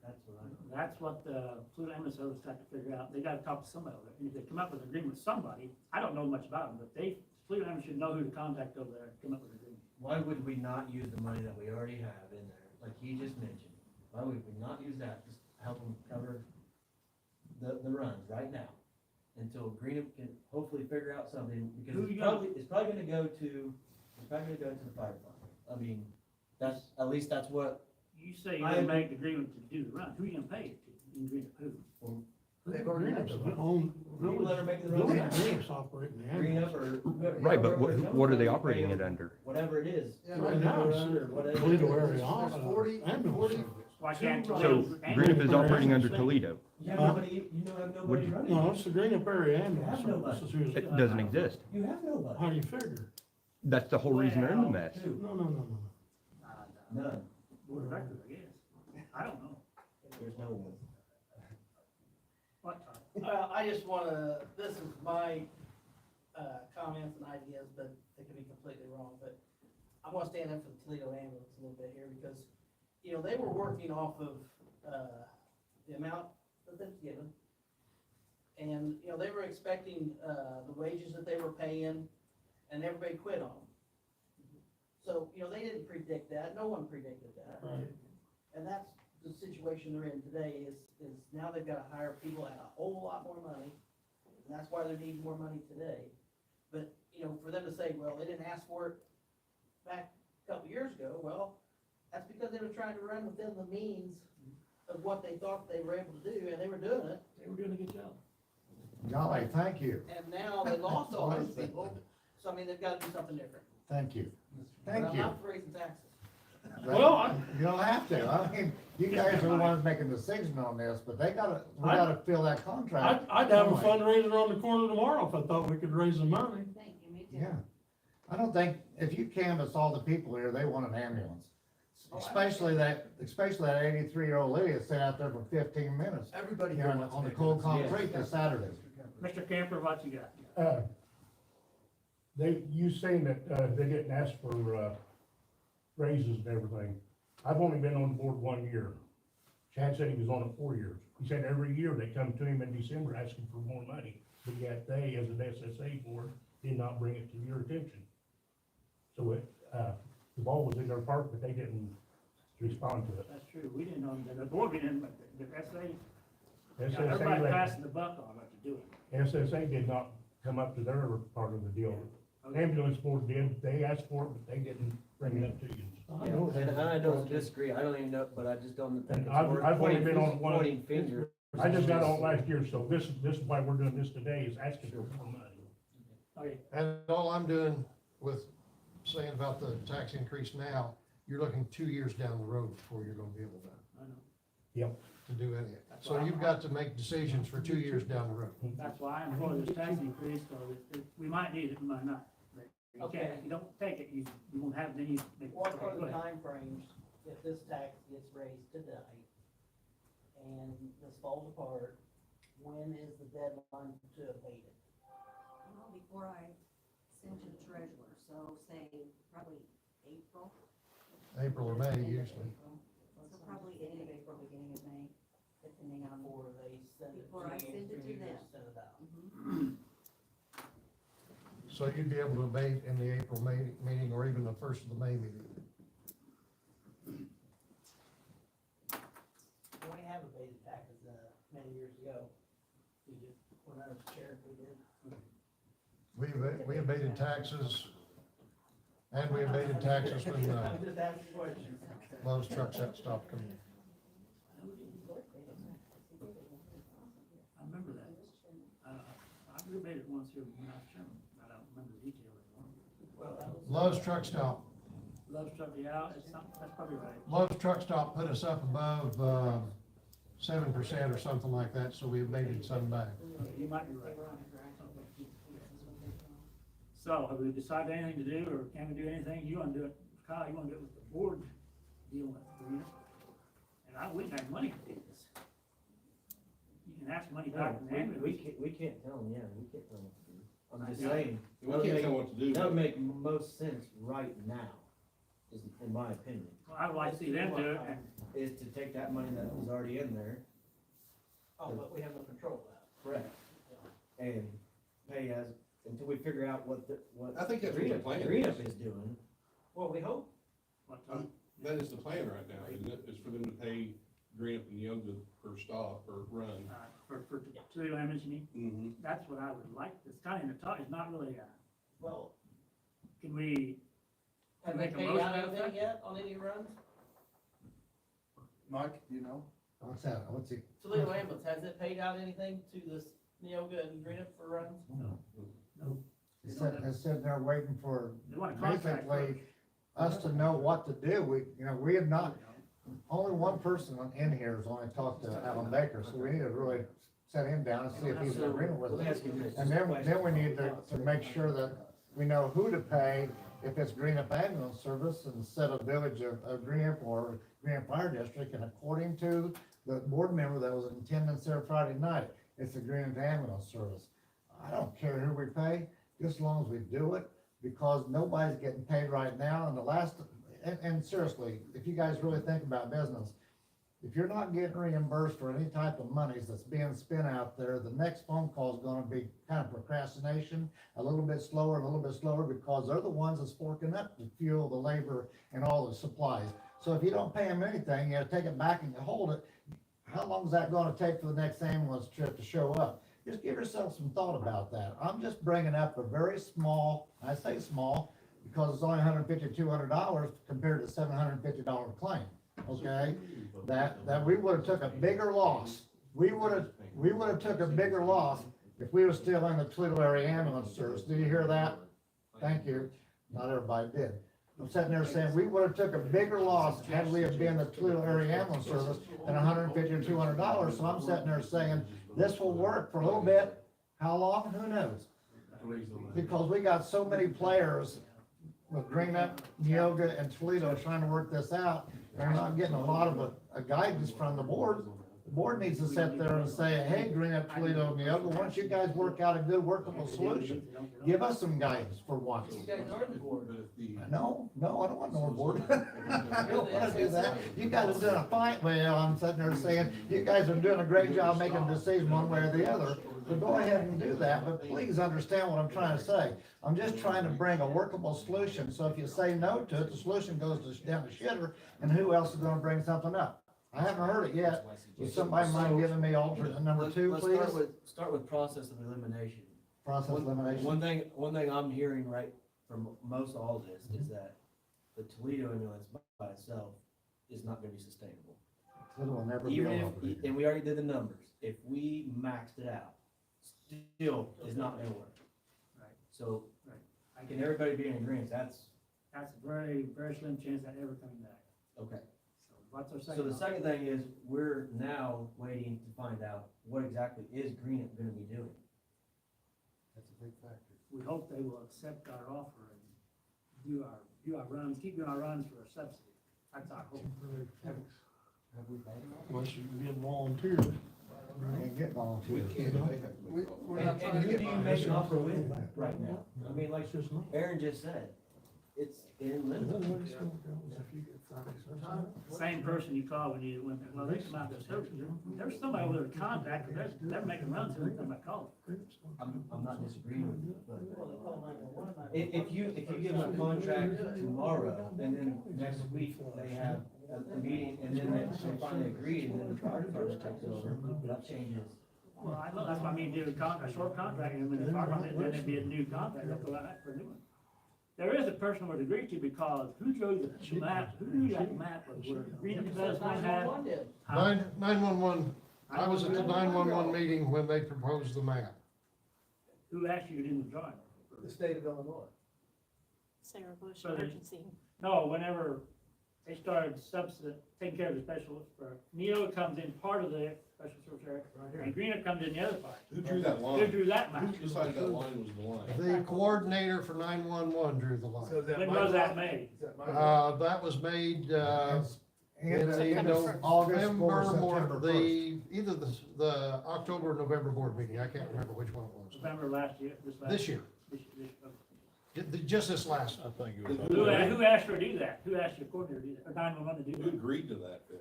That's what the Toledo Ambulance Service got to figure out. They gotta talk to somebody over there. And if they come up with an agreement with somebody, I don't know much about them, but Toledo Ambulance should know who to contact over there and come up with an agreement. Why would we not use the money that we already have in there, like you just mentioned? Why would we not use that to help them cover the runs right now? Until Greenup can hopefully figure out something, because Who it's you gonna- probably gonna go to the fire department. I mean, at least that's what, You say you're gonna make the agreement to do the run. Who are you gonna pay it to? You can agree to who? They've already had the- people that are making the Village runs, Greenup's operating the ambulance. Greenup or. whoever- Right, but whoever knows what are they how to operating pay it them, under? Whatever it is. Yeah, Right now, it's Or whatever. Toledo area There's 40 ambulance service. Why can't? So Toledo Greenup Ambulance is Service operating under say- Toledo. You have nobody, have nobody Would- running. No, it's the Greenup area ambulance You have nobody. service is who's, It doesn't exist. You have nobody. how do you figure? That's the whole reason they're in the Well, mess. Two. No. None. Board of Directors, I guess. I don't know. There's no one. What, Todd? Well, I just wanna, this is my, comments and ideas, but they could be completely wrong, but I wanna stand up for the Toledo ambulance a little bit here, because, they were working off of, the amount that they've given. And, they were expecting, the wages that they were paying, and everybody quit on them. So, they didn't predict that, no one predicted that. Right. And that's the situation they're in today, is now they've gotta hire people at a whole lot more money, and that's why they're needing more money today. But, for them to say, well, they didn't ask for it back a couple years ago, well, that's because they were trying to run within the means of what they thought they were able to do, and they were doing it, They were doing a good job. golly, thank you, and now they lost all those people, so I mean, they've gotta do something different. thank you, But thank I'm you. not for raising taxes. Well, You don't have to, I mean, you guys are the ones making the decision on this, but we gotta fill that contract. I'd have a fundraiser on the corner tomorrow if I thought we could raise the money. Thank you, me too. Yeah, I don't think, if you canvass all the people here, they want an ambulance. Especially that 83-year-old lady that sat out there for 15 minutes, Everybody you here know, wants on the to cold make it. concrete this Saturday. Mr. Camper, what you got? You saying that, they didn't ask for, raises and everything. I've only been on the board 1 year. Chad said he was on it 4 years. He said every year they come to him in December asking for more money, but yet they, as an SSA board, did not bring it to your attention. So the ball was in their park, but they didn't respond to it. That's true, we didn't know, the board, we didn't, but the SA, SSA everybody let- passing the buck on what to do it. SSA did not come up to their part of the deal. Okay. Ambulance board did, they asked for it, but they didn't bring it up to you. Yeah, and I don't disagree, I don't even know, but I just don't think And it's I've worth only pointing, been on one. pointing fingers. I just got on last year, so this is why we're doing this today, is asking for more money. Okay, And all I'm doing with saying about the tax increase now, you're looking 2 years down the road before you're gonna be able I know, to do any of it. So you've got to make decisions for 2 years down the road. that's why I'm for this tax increase, so we might need it, we might not. But you Okay. can't, if you don't take it, you won't have, then you. What okay, are go the ahead. timeframes if this tax gets raised tonight and this falls apart? When is the deadline to abate it? Well, before I send to the treasurer, so say probably April. April or May usually. So probably end of April, beginning of May, depending on. Before they send it Before I to you, send it for to you them. send it out. Mhm. So you'd be able to abate in the April, May meeting, or even the first of the May meeting. We have abated taxes, many years ago. We did, when I was chair, we did. We abated taxes, and we abated taxes when I'm just asking questions. Lowe's truck set stopped coming in. I remember that. I debated it once here when I was chairman, I don't remember the detail anymore. Well, that was. Lowe's truck stop, Love struck me out, it's something, that's probably right. Lowe's truck stop put us up above 7% or something like that, so we abated some back. You might be right. So, have we decided anything to do, or can we do anything? You wanna do it, Kyle, you wanna do it with the board dealing with it, you know? And I wouldn't have money to do this. You can ask money back from the ambulance. We can't tell them, yeah, we can't tell them what to do. I'm just Yeah. saying, We can't tell what to do. that would make most sense right now, is in my opinion, Well, I would like to see them do it, and is to take that money that was already in there. Oh, but we have no control of that. Correct. And pay as, until we figure out what I think that's what the plan Greenup is. is doing. Well, we hope. That is the plan right now, isn't it? Is for them to pay Greenup and Yoga per stop or run. for Toledo ambulance, you mean? Mm-hmm. That's what I would like, it's kinda in the talk, it's not really, Well, can we, have they Make a paid motion out to that anything effect? yet on any runs? Mike, do you know? What's that, what's it? Toledo ambulance, has it paid out anything to this Neoga and Greenup for runs? It's sitting there waiting for they want a contract first. basically us to know what to do. We have not, only one person in here has only talked to Alan Baker, so we need to really set him down and see if he's in agreement with Let me it. ask you this. And then we need to make sure that we know who to pay, if it's Greenup Ambulance Service instead of Village of Greenup or Greenup Fire District, and according to the board member that was in attendance there Friday night, it's the Greenup Ambulance Service. I don't care who we pay, just as long as we do it, because nobody's getting paid right now, and the last, and seriously, if you guys really think about business, if you're not getting reimbursed for any type of monies that's being spent out there, the next phone call is gonna be kind of procrastination, a little bit slower, because they're the ones that's forking up the fuel, the labor, and all the supplies. So if you don't pay them anything, you take it back and you hold it, how long is that gonna take for the next ambulance trip to show up? Just give yourself some thought about that. I'm just bringing up a very small, I say small, because it's only $150, $200 compared to $750 claim, okay? That we would've took a bigger loss. We would've took a bigger loss if we were still in the Toledo area ambulance service. Did you hear that? Thank you. Not everybody did. I'm sitting there saying, we would've took a bigger loss had we have been the Toledo area ambulance service than $150 or $200. So I'm sitting there saying, this will work for a little bit. How long? Who knows? Because we got so many players with Greenup, Neoga, and Toledo trying to work this out. They're not getting a lot of a guidance from the board. The board needs to sit there and say, hey, Green Up Toledo and Neoga, once you guys work out a good workable solution, give us some guidance for once. You guys are the board. But if the, No, I don't want no more board. I don't wanna do that. You guys are doing a fine, well, I'm sitting there saying, you guys are doing a great job making a decision one way or the other. So go ahead and do that, but please understand what I'm trying to say. I'm just trying to bring a workable solution, so if you say no to it, the solution goes down the shitter, and who else is gonna bring something up? I haven't heard it yet. Would somebody mind giving me alternate number two, Let's please? start with process of elimination. Process elimination. One thing I'm hearing right from most all this is that the Toledo ambulance by itself is not gonna be sustainable. It will never be Even over. if, and we already did the numbers, if we maxed it out, still is not gonna work. Right. So, I can everybody be in agreement? That's, That's a very, very slim chance that ever coming back. okay. So what's our So second? the second thing is, we're now waiting to find out what exactly is Greenup gonna be doing. That's a big factor. We hope they will accept our offer and do our runs, keep doing our runs for a subsidy. That's our hope. Have we made it? Unless you can get volunteers. We can't get volunteers. And who do you make an offer with right now? I mean, like Aaron just said, it's in limbo. Same person you call when you, well, they come out, there's somebody over there contact, they're making runs, every time I call them. I'm not disagreeing with you, but if you give them a contract tomorrow, and then next week they have a meeting, and then they finally agree, and then the fire department takes over, that changes. Well, I know, that's why I mean, do a short contract, and when the fire department, then it'd be a new contract, they'll go out for a new one. There is a person we'd agree to, because who drew the map, who drew that map of where Greenup does not have? 911, I was at the 911 meeting when they proposed the map. Who actually did the drawing? The state of Illinois. Sarah Bush So they- emergency. No, whenever they started taking care of the specialists, for Neo comes in part of the special service area, and Greenup comes in the other part. who drew that Who line? drew that map? Who decided that line was the line? The coordinator for 911 drew the So line. is that When my was that fault? made? Is that my fault? That was made, in And the August or November, September first. either the October or November board meeting, I can't remember which one it was. November last year, This year, okay. just this last. I think Who asked her to do that? Who asked your coordinator to do that, or 911 to do Who that? agreed to that then?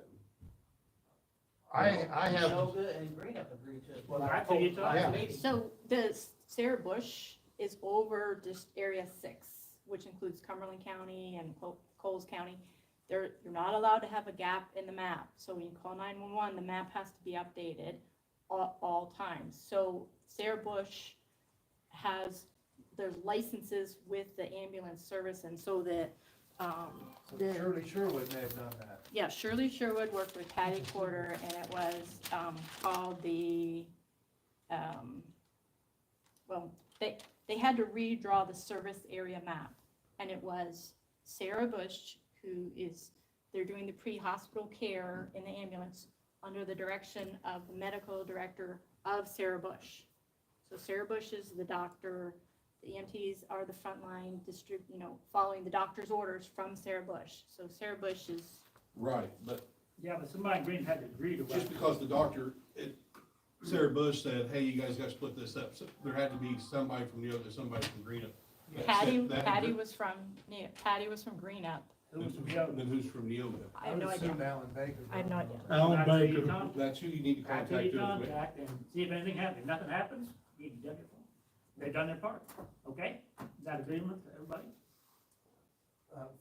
I have, Yoga and Greenup agreed to it. Well, that's what you told Yeah. me. So the Sarah Bush is over just area 6, which includes Cumberland County and Coles County. You're not allowed to have a gap in the map. So when you call 911, the map has to be updated all times. So Sarah Bush there's licenses with the ambulance service, and so that, Shirley Sherwood may have done that. yeah, Shirley Sherwood worked with Patty Porter, and it was, called the, well, they had to redraw the service area map. And it was Sarah Bush, they're doing the pre-hospital care in the ambulance under the direction of the medical director of Sarah Bush. So Sarah Bush is the doctor, the EMTs are the frontline following the doctor's orders from Sarah Bush. So Sarah Bush is, Right, but Yeah, but somebody in Green had to agree to just what. because the doctor, Sarah Bush said, hey, you guys gotta split this up, so there had to be somebody from the other, somebody from Greenup. that Patty said that- was from Greenup. Who was the other? Then who's from Neoga? I have no would assume idea. Alan Baker. I have no idea. Alan That's who you Baker. contact. That's who you need to That's who contact. you to- contact and see if anything happens. If nothing happens, you can judge it for them. They've done their part, okay? Is that agreement for everybody?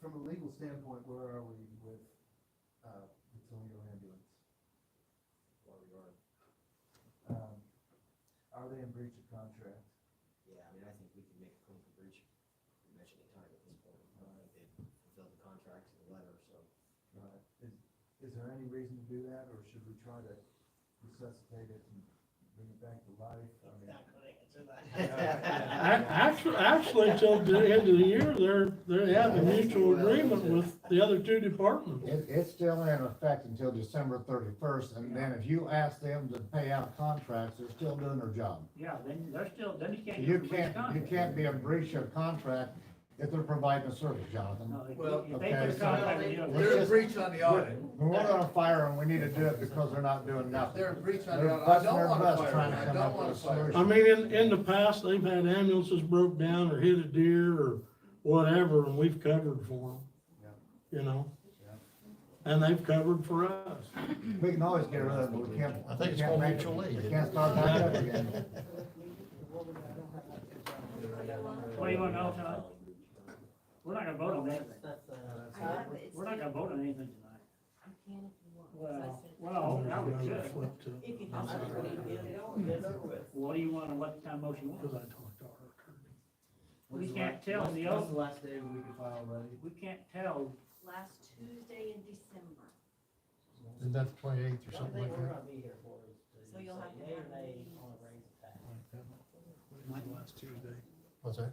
From a legal standpoint, where are we with, the Toledo ambulance? Are they in breach of contract? Yeah, I mean, I think we can make a clinical breach pretty much any time at this point. I think they've fulfilled the contract to the letter, so. Is there any reason to do that, or should we try to resuscitate it and bring it back to life? I mean, Actually, till the end of the year, they have a mutual agreement with the other two departments. It's still in effect until December 31st, and then if you ask them to pay out contracts, they're still doing their job. Yeah, then they're still, then you can't. You get a breach of can't contract. be a breach of contract if they're providing a service, Jonathan. No, if Well, if they put a okay, contract with you, They're in breach on the audit. We want to fire them, we need to do it because they're not doing nothing. They're in breach on They're the audit. I busting don't their wanna butts fire trying them. to I come don't up wanna with a fire solution. I mean, in the past, they've had ambulances broke down or hit a deer or whatever, and we've covered for them. You know? And they've covered for us. We can always get rid of it, but we can't. I think it's we can't called make mutual it- aid. We can't start back up again. what do you wanna know tonight? We're not gonna vote on anything. That's, I have it. We're not gonna vote on anything tonight. I can if you want. Well, now we should. Flip to- If you I'm have not ready to get it over with. What do you want, what kind of motion you Cause want? I talked to our attorney. We When's the can't la- tell when's- the when's oath. the last day we can file ready? We can't tell. Last Tuesday in December. Isn't that the 28th or The only something thing like we're that? gonna be here for is So you'll have to say yea or have nay meetings. on a raise of tax. Last Tuesday. What's that?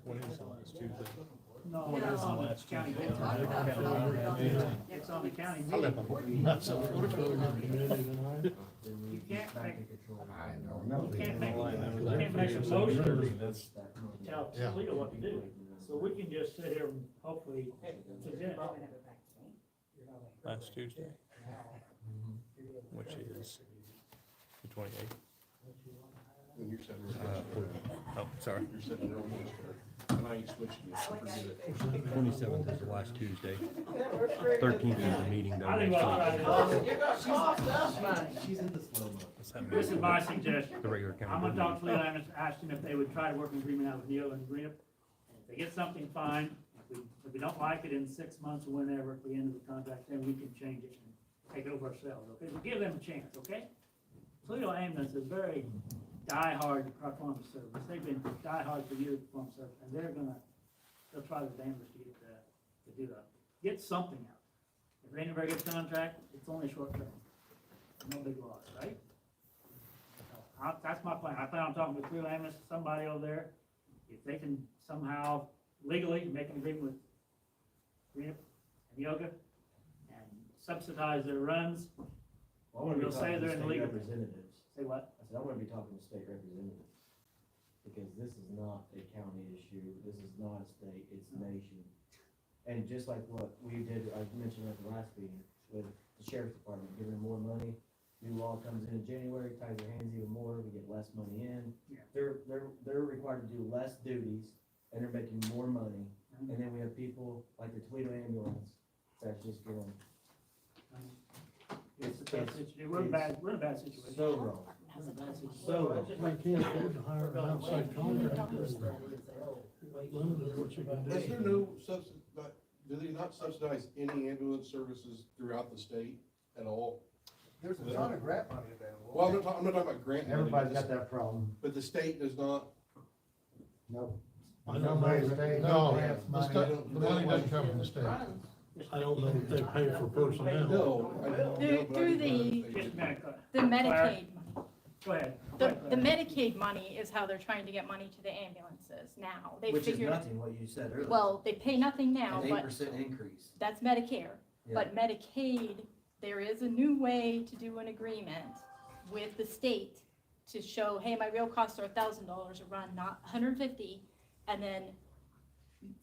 No, No. that's on the county. We'll talk about it. It's on the county I'll let meeting. them, that's a, Committee tonight. Then we You can't back make- in control. I don't know. You can't make a motion to tell Yeah. Toledo what to do. So we can just sit here and hopefully present it. Probably never back to me. Last Tuesday, which is the 28th. Then you're setting your, Oh, sorry. you're setting your own ones there. And I ain't switching it. Forget it. 27th is the last Tuesday. 13th is the meeting though. I think next what I week. do, She's in the slow mo. Let's have this is my suggestion. the regular county I'm gonna board talk to meeting. Toledo and ask them if they would try to work an agreement out with Neil and Greenup. And if they get something, fine. If we don't like it in 6 months or whenever, at the end of the contract, then we can change it and take it over ourselves, okay? But give them a chance, okay? Toledo Ambulance is very diehard performance service. They've been diehard for years performance service, and they'll try their damnedest to get something out. If it ain't a very good contract, it's only short term. No big loss, right? So, that's my plan. I plan on talking with Toledo Ambulance, somebody over there. If they can somehow legally make an agreement with Greenup and Yoga and subsidize their runs, Well, I wanna be You'll say talking to they're in the state league of- representatives. say what? I said, I wanna be talking to state representatives. Because this is not a county issue, this is not a state, it's nation. And just like what we did, I mentioned at the last meeting, with the sheriff's department, giving them more money. New law comes in January, ties their hands even more, we get less money in. Yeah. They're required to do less duties, and they're making more money. And then we have people like the Toledo ambulance, that's just going, It's a tough situation. We're in a bad situation. so wrong. We're in a bad situation. So wrong. We can't afford to hire an outside contractor. Limited to what you can Is there do. no do they not subsidize any ambulance services throughout the state at all? There's a ton of grant money available. Well, I'm not talking about grant money, Everybody's got that problem. but the state does not. No. I don't Nobody's know, paid, No, grants, the money. stuff- the money doesn't come from the state. I don't know if they pay for personnel. No, I don't know, Through- but I through do know the- that they Just do. a minute, The Medicaid money. go ahead. The Medicaid money is how they're trying to get money to the ambulances now. They Which is figured, nothing, what you said earlier. well, they pay nothing now, An but 8% increase. that's Medicare. Yeah. But Medicaid, there is a new way to do an agreement with the state to show, hey, my real costs are $1,000 a run, not 150. And then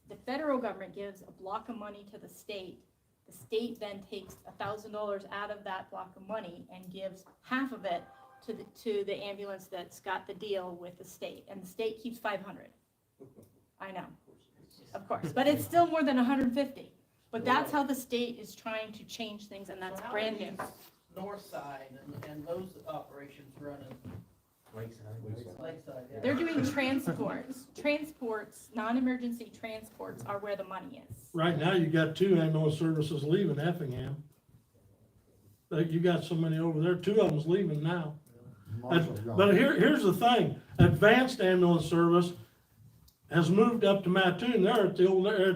the federal government gives a block of money to the state. The state then takes $1,000 out of that block of money and gives half of it to the ambulance that's got the deal with the state. And the state keeps 500. I know, of course, but it's still more than 150. But that's how the state is trying to change things, and that's brand new. North side and those operations running lakeside, yeah. They're doing transports, non-emergency transports are where the money is. Right now, you got 2 ambulance services leaving Effingham. You got so many over there, 2 of them's leaving now. Marshall's gone. But here's the thing, Advanced Ambulance Service has moved up to Mattoon, they're at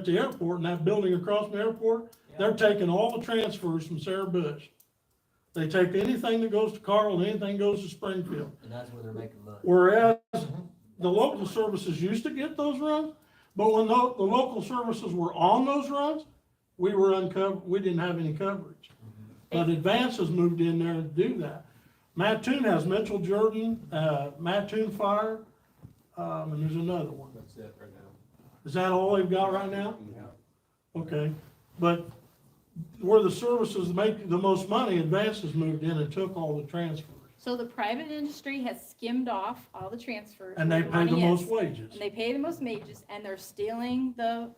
the airport, in that building across from the airport, they're taking all the transfers from Sarah Bush. They take anything that goes to Carl, and anything goes to Springfield. And that's where they're making money. Whereas the local services used to get those runs, but when the local services were on those runs, we were uncovered, we didn't have any coverage. But Advance has moved in there to do that. Mattoon has Mitchell Jordan, Mattoon Fire, and there's another one. That's it right Is that all they've got right now? Okay, but where the services make the most money, Advances moved in and took all the transfers. So the private industry has skimmed off all the transfers. And they where pay the money is, most wages. And they pay the most wages, and they're stealing the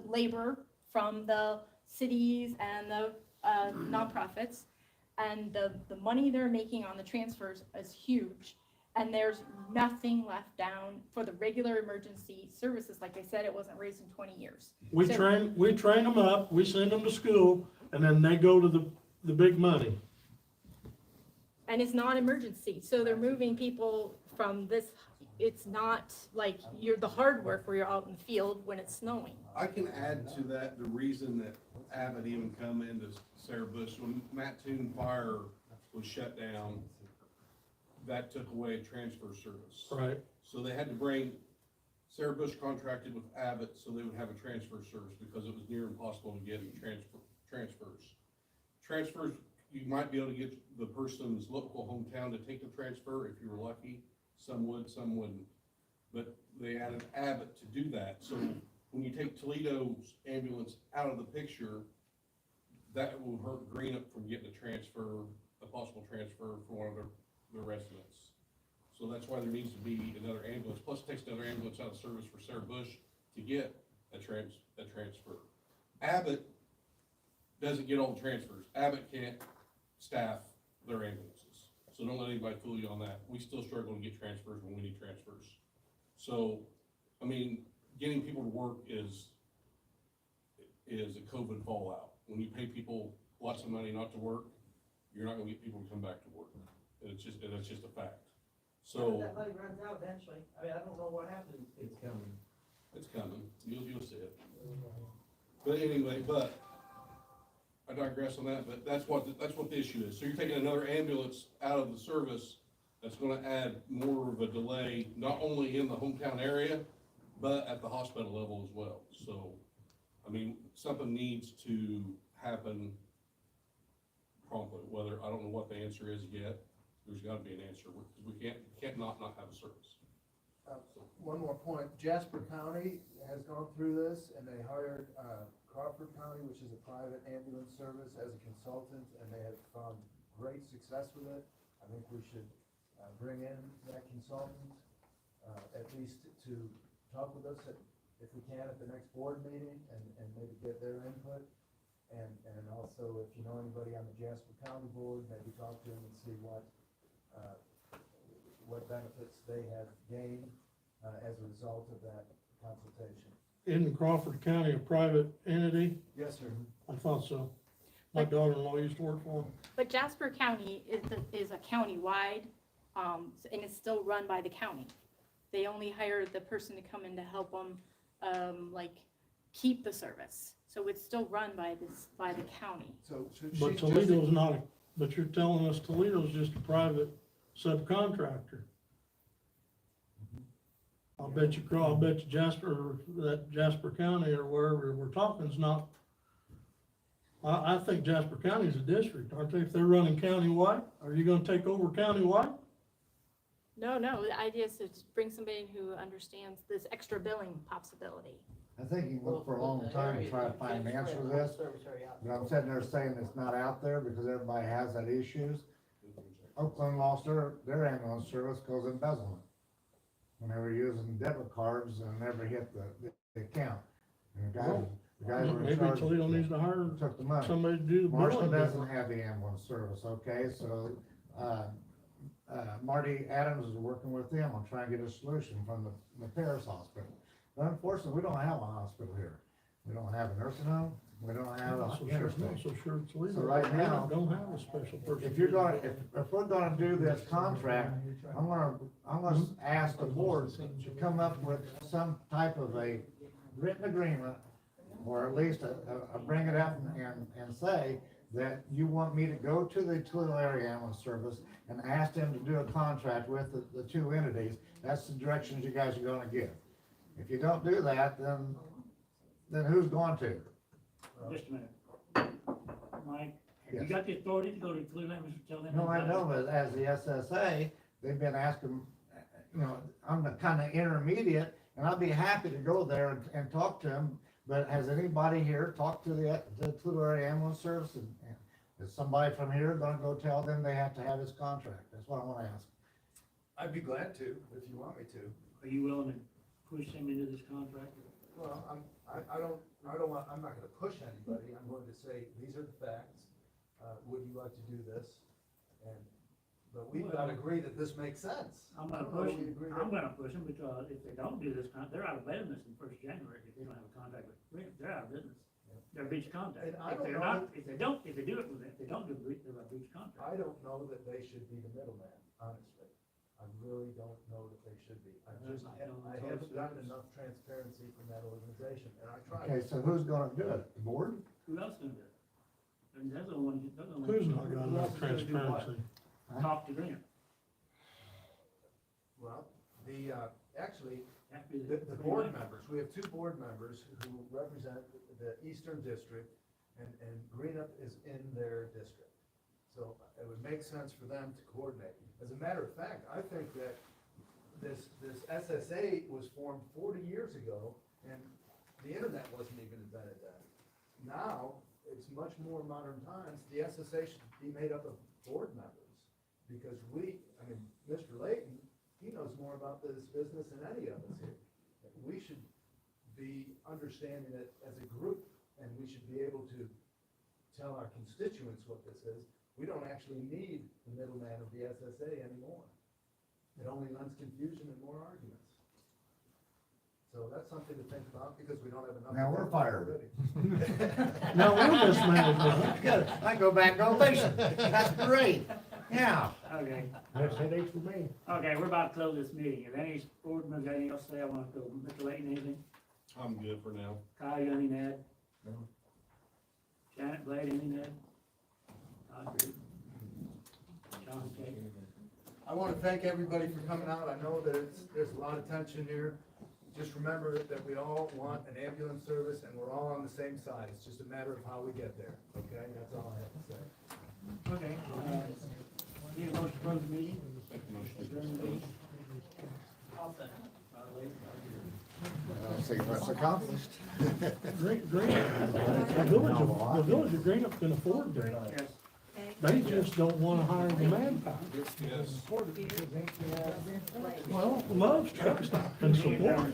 labor from the cities and the nonprofits. And the money they're making on the transfers is huge. And there's nothing left down for the regular emergency services. Like I said, it wasn't raised in 20 years. We So- train them up, we send them to school, and then they go to the big money. And it's not emergency, so they're moving people from this, it's not like you're the hard work where you're out in the field when it's snowing. I can add to that, the reason that Abbott even come into Sarah Bush, when Mattoon Fire was shut down, that took away transfer service. Right. So they had to bring, Sarah Bush contracted with Abbott so they would have a transfer service because it was near impossible to get transfers. Transfers, you might be able to get the person's local hometown to take the transfer if you were lucky. Some would, some wouldn't. But they added Abbott to do that. So when you take Toledo's ambulance out of the picture, that will hurt Greenup from getting a possible transfer for one of their residents. So that's why there needs to be another ambulance. Plus it takes another ambulance out of service for Sarah Bush to get a transfer. Abbott doesn't get all the transfers. Abbott can't staff their ambulances. So don't let anybody fool you on that. We still struggle to get transfers when we need transfers. So, I mean, getting people to work is a COVID fallout. When you pay people lots of money not to work, you're not gonna get people to come back to work. And it's just a fact. So. That money runs out eventually. I mean, I don't know what happens. It's coming. It's coming. You'll see it. But anyway, I digress on that, but that's what the issue is. So you're taking another ambulance out of the service, that's gonna add more of a delay, not only in the hometown area, but at the hospital level as well. So, I mean, something needs to happen promptly, whether, I don't know what the answer is yet. There's gotta be an answer, because we can't not have a service. One more point, Jasper County has gone through this, and they hired, Crawford County, which is a private ambulance service, as a consultant, and they have found great success with it. I think we should, bring in that consultant, at least to talk with us if we can at the next board meeting, and maybe get their input. And also, if you know anybody on the Jasper County board, maybe talk to them and see what benefits they have gained, as a result of that consultation. Isn't Crawford County a private entity? Yes, sir. I thought so. My daughter-in-law used to work for them. But Jasper County is a county-wide, and it's still run by the county. They only hire the person to come in to help them, keep the service. So it's still run by the county. So But Toledo's not, but you're telling us Toledo's just a private subcontractor. I'll bet you Jasper County or wherever we're talking is not, I think Jasper County is a district, aren't they? If they're running countywide, are you gonna take over countywide? No, the idea is to bring somebody who understands this extra billing possibility. I think you can look for a long time and try to find an answer to this, but I'm sitting there saying it's not out there because everybody has that issues. Oakland lost their ambulance service because of embezzlement. When they were using debit cards and never hit the account. And the guys were in Maybe charge. Toledo needs to hire Took the money. somebody to do the Marshall billing. doesn't have the ambulance service, okay, so, Marty Adams is working with them on trying to get a solution from the Paris Hospital. But unfortunately, we don't have a hospital here. We don't have a nursing home, we don't have a So interstate. sure Toledo. So right now, Don't have a special person. If you're going, if we're gonna do this contract, I'm gonna ask the board to come up with some type of a written agreement, or at least bring it up and say that you want me to go to the Toledo Area Ambulance Service and ask them to do a contract with the two entities. That's the directions you guys are gonna give. If you don't do that, then who's going to? Just a minute. Mike, have you Yes. got the authority to go to Cleveland and tell them? No, I know, but as the SSA, they've been asking, I'm the kind of intermediate, and I'd be happy to go there and talk to him, but has anybody here talked to the Toledo Area Ambulance Service? And is somebody from here gonna go tell them they have to have this contract? That's what I wanna ask. I'd be glad to, if you want me to. Are you willing to push him into this contract? Well, I'm not gonna push anybody, I'm going to say, these are the facts, would you like to do this? But we've got to agree that this makes sense. I'm gonna push him, because if they don't do this they're out of business in first January, if they don't have a contract with Grant, they're out of business. They're breach contract. And I If don't they're know not, if they do it with it, if they don't do it, they're a breach contract. I don't know that they should be the middleman, honestly. I really don't know that they should be. I haven't gotten enough transparency from that organization, and I tried. Okay, so who's gonna do it? The board? Who else gonna do it? And that's the one, Who's not got who enough else is gonna do what? transparency? Talk to Grant. Well, actually, Have to be the board members, we have two board members who represent the Eastern District, and Greenup is in their district. So it would make sense for them to coordinate. As a matter of fact, I think that this SSA was formed 40 years ago, and the internet wasn't even invented then. Now, it's much more modern times, the SSA should be made up of board members, because Mr. Layton, he knows more about this business than any of us here. We should be understanding it as a group, and we should be able to tell our constituents what this is. We don't actually need the middleman of the SSA anymore. It only lends confusion and more arguments. So that's something to think about, because we don't have enough. Now we're fired. already. Now, we're mismanagement. Good, I go back, go fishing, that's great, yeah. Okay, That's headaches for me. okay, we're about to close this meeting. If any board members got anything else to say, I want to go. Mr. Layton, anything? I'm good for now. Kyle, you got anything to add? No. Janet, Blade, anything to add? Todd, Reed? John, Kate? I want to thank everybody for coming out. I know that there's a lot of tension here. Just remember that we all want an ambulance service, and we're all on the same side. It's just a matter of how we get there, okay? That's all I have to say. Okay, need a motion to close the meeting? Adjourn the meeting? I'll second. See, that's accomplished. The village of Greenup can afford that. Yes. They just don't wanna hire the manpower. Yes. Well, loves truck stop and support.